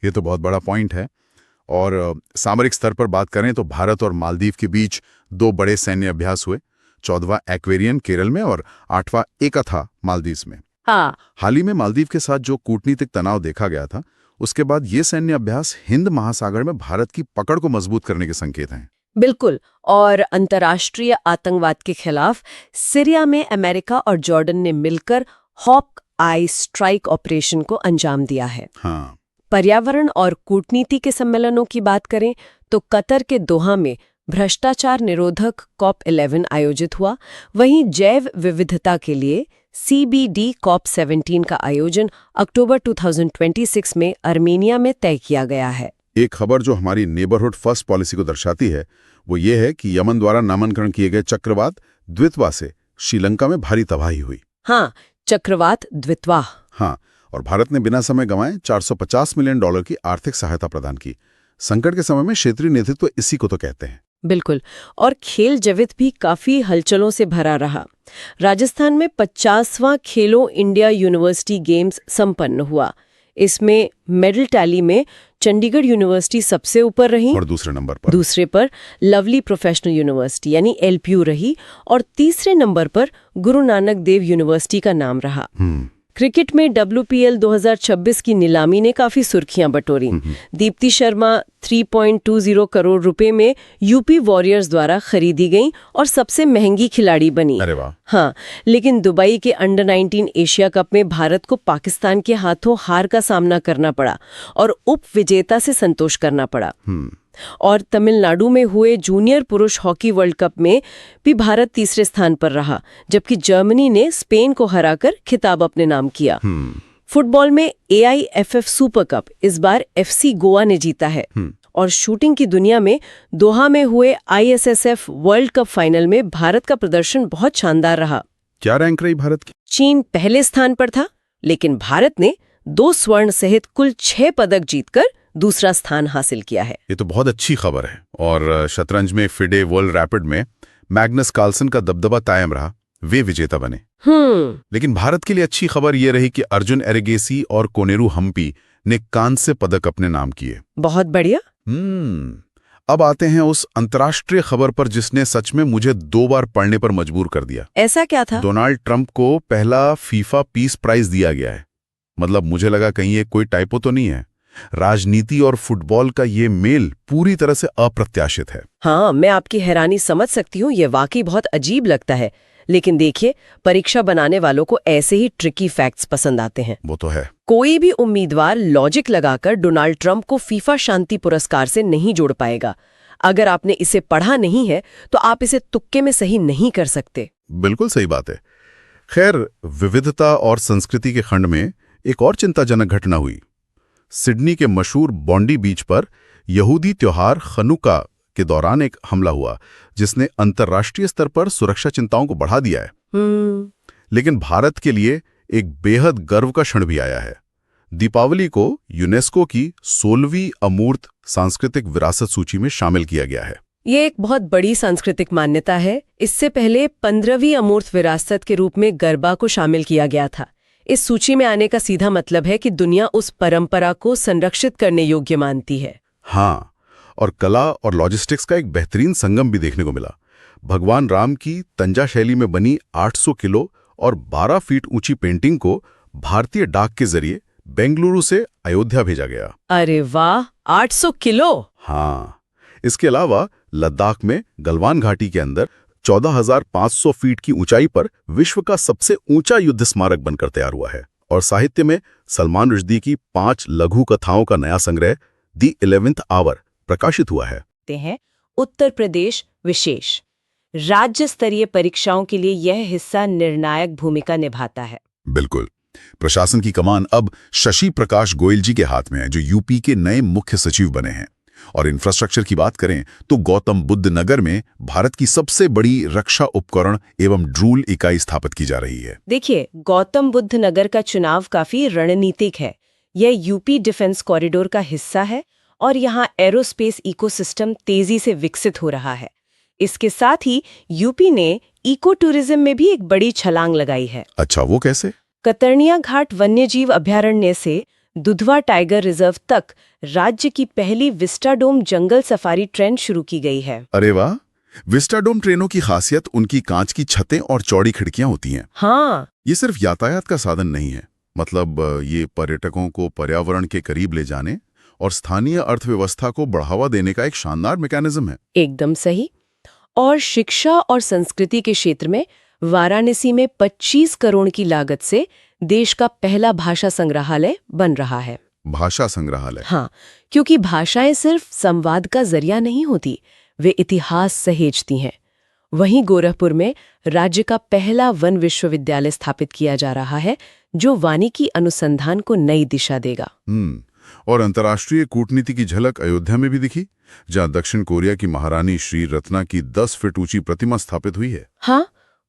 ये तो बहुत बड़ा पॉइंट है। और सामरिक स्तर पर बात करें तो भारत और मालदीव के बीच 2 बड़े सैन्य अभ्यास हुए, 14वां एक्वेरियन केरल में और 8वां एकाथा मालदीव में। हाँ, हाल ही में मालदीव के साथ जो कूटनीतिक तनाव देखा गया था, उसके बाद ये सैन्य अभ्यास हिंद महासागर में भारत की पकड़ को मजबूत करने के संकेत हैं। बिल्कुल। और अंतर्राष्ट्रीय आतंकवाद के खिलाफ सीरिया में अमेरिका और जॉर्डन ने मिलकर हॉक आई स्ट्राइक ऑपरेशन को अंजाम दिया है। हाँ। पर्यावरण और कूटनीति के सम्मेलनों की बात करें तो कतर के दोहा में भ्रष्टाचार निरोधक COP11 आयोजित हुआ। वहीं जैव विविधता के लिए CBD COP17 का आयोजन अक्टूबर 2026 में अर्मेनिया में तय किया गया है। एक खबर जो हमारी नेबरहुड फर्स्ट पॉलिसी को दर्शाती है वो ये है कि यमन द्वारा नामांकन किए गए चक्रवात द्वितवा से श्रीलंका में भारी तबाही हुई। हाँ, चक्रवात द्वितवा। हाँ, और भारत ने बिना समय गंवाए $450 मिलियन की आर्थिक सहायता प्रदान की। संकट के समय में क्षेत्रीय नेतृत्व इसी को तो कहते हैं। बिल्कुल। और खेल जगत भी काफी हलचलों से भरा रहा। राजस्थान में 50वां खेलो इंडिया यूनिवर्सिटी गेम्स संपन्न हुआ। इसमें मेडल टैली में चंडीगढ़ यूनिवर्सिटी सबसे ऊपर रही, और दूसरे नंबर पर दूसरे पर लवली प्रोफेशनल यूनिवर्सिटी यानी LPU रही, और तीसरे नंबर पर गुरु नानक देव यूनिवर्सिटी का नाम रहा। क्रिकेट में WPL 2026 की नीलामी ने काफी सुर्खियां बटोरी। दीप्ति शर्मा 3.20 करोड़ रुपए में यूपी वॉरियर्स द्वारा खरीदी गई और सबसे महंगी खिलाड़ी बनी। अरे वाह। हाँ, लेकिन दुबई के अंडर 19 एशिया कप में भारत को पाकिस्तान के हाथों हार का सामना करना पड़ा और उप विजेता से संतोष करना पड़ा। और तमिलनाडु में हुए जूनियर पुरुष हॉकी वर्ल्ड कप में भी भारत तीसरे स्थान पर रहा, जबकि जर्मनी ने स्पेन को हराकर खिताब अपने नाम किया। फुटबॉल में AIFF सुपर कप इस बार FC गोवा ने जीता है। और शूटिंग की दुनिया में दोहा में हुए ISSF वर्ल्ड कप फाइनल में भारत का प्रदर्शन बहुत शानदार रहा। क्या रैंक रही भारत की? चीन पहले स्थान पर था, लेकिन भारत ने 2 स्वर्ण सहित कुल 6 पदक जीतकर दूसरा स्थान हासिल किया है। ये तो बहुत अच्छी खबर है। और शतरंज में FIDE वर्ल्ड रैपिड में मैग्नस कार्लसन का दबदबा कायम रहा, वे विजेता बने। लेकिन भारत के लिए अच्छी खबर ये रही कि अर्जुन एरिगेसी और कोनेरू हम्पी ने कांस्य पदक अपने नाम किए। बहुत बढ़िया। अब आते हैं उस अंतर्राष्ट्रीय खबर पर जिसने सच में मुझे 2 बार पढ़ने पर मजबूर कर दिया। ऐसा क्या था? डोनाल्ड ट्रंप को पहला फीफा पीस प्राइज दिया गया है। मतलब मुझे लगा कहीं ये कोई टाइपो तो नहीं है। राजनीति और फुटबॉल का ये मेल पूरी तरह से अप्रत्याशित है। हाँ, मैं आपकी हैरानी समझ सकती हूँ, ये वाकई बहुत अजीब लगता है। लेकिन देखिए, परीक्षा बनाने वालों को ऐसे ही ट्रिकी फैक्ट्स पसंद आते हैं। वो तो है। कोई भी उम्मीदवार लॉजिक लगाकर डोनाल्ड ट्रंप को फीफा शांति पुरस्कार से नहीं जोड़ पाएगा। अगर आपने इसे पढ़ा नहीं है तो आप इसे तुक्के में सही नहीं कर सकते। बिल्कुल सही बात है। खैर, विविधता और संस्कृति के खंड में एक और चिंताजनक घटना हुई। सिडनी के मशहूर बॉन्डी बीच पर यहूदी त्योहार खनुका के दौरान एक हमला हुआ, जिसने अंतर्राष्ट्रीय स्तर पर सुरक्षा चिंताओं को बढ़ा दिया है। लेकिन भारत के लिए एक बेहद गर्व का क्षण भी आया है। दीपावली को यूनेस्को की 16वीं अमूर्त सांस्कृतिक विरासत सूची में शामिल किया गया है। ये एक बहुत बड़ी सांस्कृतिक मान्यता है। इससे पहले 15वीं अमूर्त विरासत के रूप में गरबा को शामिल किया गया था। इस सूची में आने का सीधा मतलब है कि दुनिया उस परंपरा को संरक्षित करने योग्य मानती है। हाँ, और कला और लॉजिस्टिक्स का एक बेहतरीन संगम भी देखने को मिला। भगवान राम की तंजा शैली में बनी 800 किलो और 12 फीट ऊंची पेंटिंग को भारतीय डाक के जरिए बेंगलुरु से अयोध्या भेजा गया। अरे वाह, 800 किलो! हाँ, इसके अलावा लद्दाख में गलवान घाटी के अंदर 14,500 फीट की ऊंचाई पर विश्व का सबसे ऊंचा युद्ध स्मारक बनकर तैयार हुआ है। और साहित्य में सलमान रुश्दी की 5 लघु कथाओं का नया संग्रह द 11th आवर प्रकाशित हुआ है। उत्तर प्रदेश विशेष राज्य स्तरीय परीक्षाओं के लिए यह हिस्सा निर्णायक भूमिका निभाता है। बिल्कुल। प्रशासन की कमान अब शशि प्रकाश गोयल जी के हाथ में है, जो यूपी के नए मुख्य सचिव बने हैं। और इंफ्रास्ट्रक्चर की बात करें तो गौतम बुद्ध नगर में भारत की सबसे बड़ी रक्षा उपकरण एवं ड्रूल इकाई स्थापित की जा रही है। देखिए, गौतम बुद्ध नगर का चुनाव काफी रणनीतिक है। यह यूपी डिफेंस कॉरिडोर का हिस्सा है और यहाँ एरोस्पेस इकोसिस्टम तेजी से विकसित हो रहा है। इसके साथ ही यूपी ने इको टूरिज्म में भी एक बड़ी छलांग लगाई है। अच्छा, वो कैसे? कतर्निया घाट वन्यजीव अभयारण्य से दुधवा टाइगर रिजर्व तक राज्य की पहली विस्टाडोम जंगल सफारी ट्रेन शुरू की गई है। अरे वाह! विस्टाडोम ट्रेनों की खासियत उनकी कांच की छतें और चौड़ी खिड़कियां होती हैं। हाँ, ये सिर्फ यातायात का साधन नहीं है, मतलब ये पर्यटकों को पर्यावरण के करीब ले जाने और स्थानीय अर्थव्यवस्था को बढ़ावा देने का एक शानदार मैकेनिज्म है। एकदम सही। और शिक्षा और संस्कृति के क्षेत्र में वाराणसी में 25 करोड़ की लागत से देश का पहला भाषा संग्रहालय बन रहा है। भाषा संग्रहालय? हाँ, क्योंकि भाषाएं सिर्फ संवाद का जरिया नहीं होती, वे इतिहास सहेजती हैं। वहीं गोरखपुर में राज्य का पहला वन विश्वविद्यालय स्थापित किया जा रहा है, जो वानिकी अनुसंधान को नई दिशा देगा। और अंतर्राष्ट्रीय कूटनीति की झलक अयोध्या में भी दिखी, जहां दक्षिण कोरिया की महारानी श्री रत्ना की 10 फीट ऊंची प्रतिमा स्थापित हुई है। हाँ,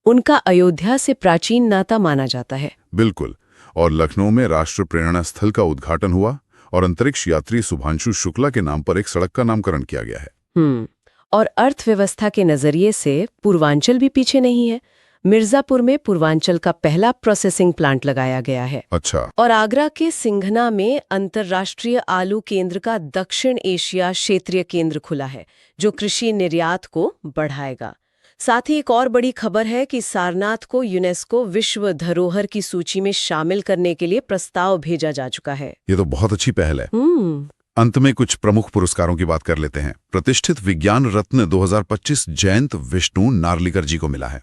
उनका अयोध्या से प्राचीन नाता माना जाता है। बिल्कुल। और लखनऊ में राष्ट्र प्रेरणा स्थल का उद्घाटन हुआ और अंतरिक्ष यात्री शुभांशु शुक्ला के नाम पर एक सड़क का नामकरण किया गया है। और अर्थव्यवस्था के नजरिए से पूर्वांचल भी पीछे नहीं है। मिर्जापुर में पूर्वांचल का पहला प्रोसेसिंग प्लांट लगाया गया है अच्छा। और आगरा के सिंघना में अंतर्राष्ट्रीय आलू केंद्र का दक्षिण एशिया क्षेत्रीय केंद्र खुला है, जो कृषि निर्यात को बढ़ाएगा। साथ ही एक और बड़ी खबर है कि सारनाथ को यूनेस्को विश्व धरोहर की सूची में शामिल करने के लिए प्रस्ताव भेजा जा चुका है। ये तो बहुत अच्छी पहल है। अंत में कुछ प्रमुख पुरस्कारों की बात कर लेते हैं। प्रतिष्ठित विज्ञान रत्न 2025 जयंत विष्णु नार्लिकर जी को मिला है।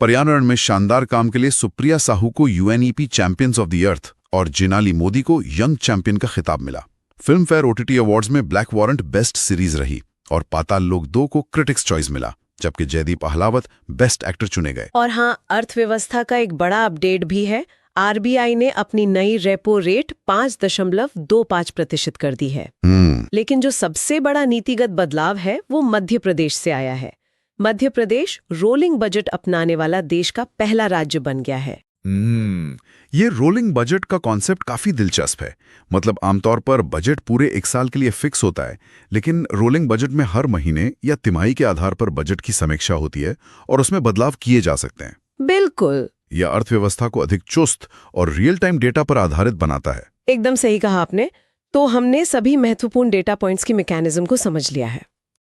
पर्यावरण में शानदार काम के लिए सुप्रिया साहू को UNEP champions of the earth और जिनाली मोदी को यंग चैंपियन का खिताब मिला। फिल्म फेयर ओटीटी अवार्ड्स में ब्लैक वारंट बेस्ट सीरीज रही और पाताल लोक 2 को क्रिटिक्स चॉइस मिला, जबकि जयदीप अहलावत बेस्ट एक्टर चुने गए। और हाँ, अर्थव्यवस्था का एक बड़ा अपडेट भी है। आरबीआई ने अपनी नई रेपो रेट 5.25% कर दी है। लेकिन जो सबसे बड़ा नीतिगत बदलाव है वो मध्य प्रदेश से आया है। मध्य प्रदेश रोलिंग बजट अपनाने वाला देश का पहला राज्य बन गया है। ये रोलिंग बजट का कॉन्सेप्ट काफी दिलचस्प है। मतलब आमतौर पर बजट पूरे 1 साल के लिए फिक्स होता है, लेकिन रोलिंग बजट में हर महीने या तिमाही के आधार पर बजट की समीक्षा होती है और उसमें बदलाव किए जा सकते हैं। बिल्कुल। यह अर्थव्यवस्था को अधिक चुस्त और रियल टाइम डेटा पर आधारित बनाता है। एकदम सही कहा आपने। तो हमने सभी महत्वपूर्ण डेटा पॉइंट्स की मैकेनिज्म को समझ लिया है।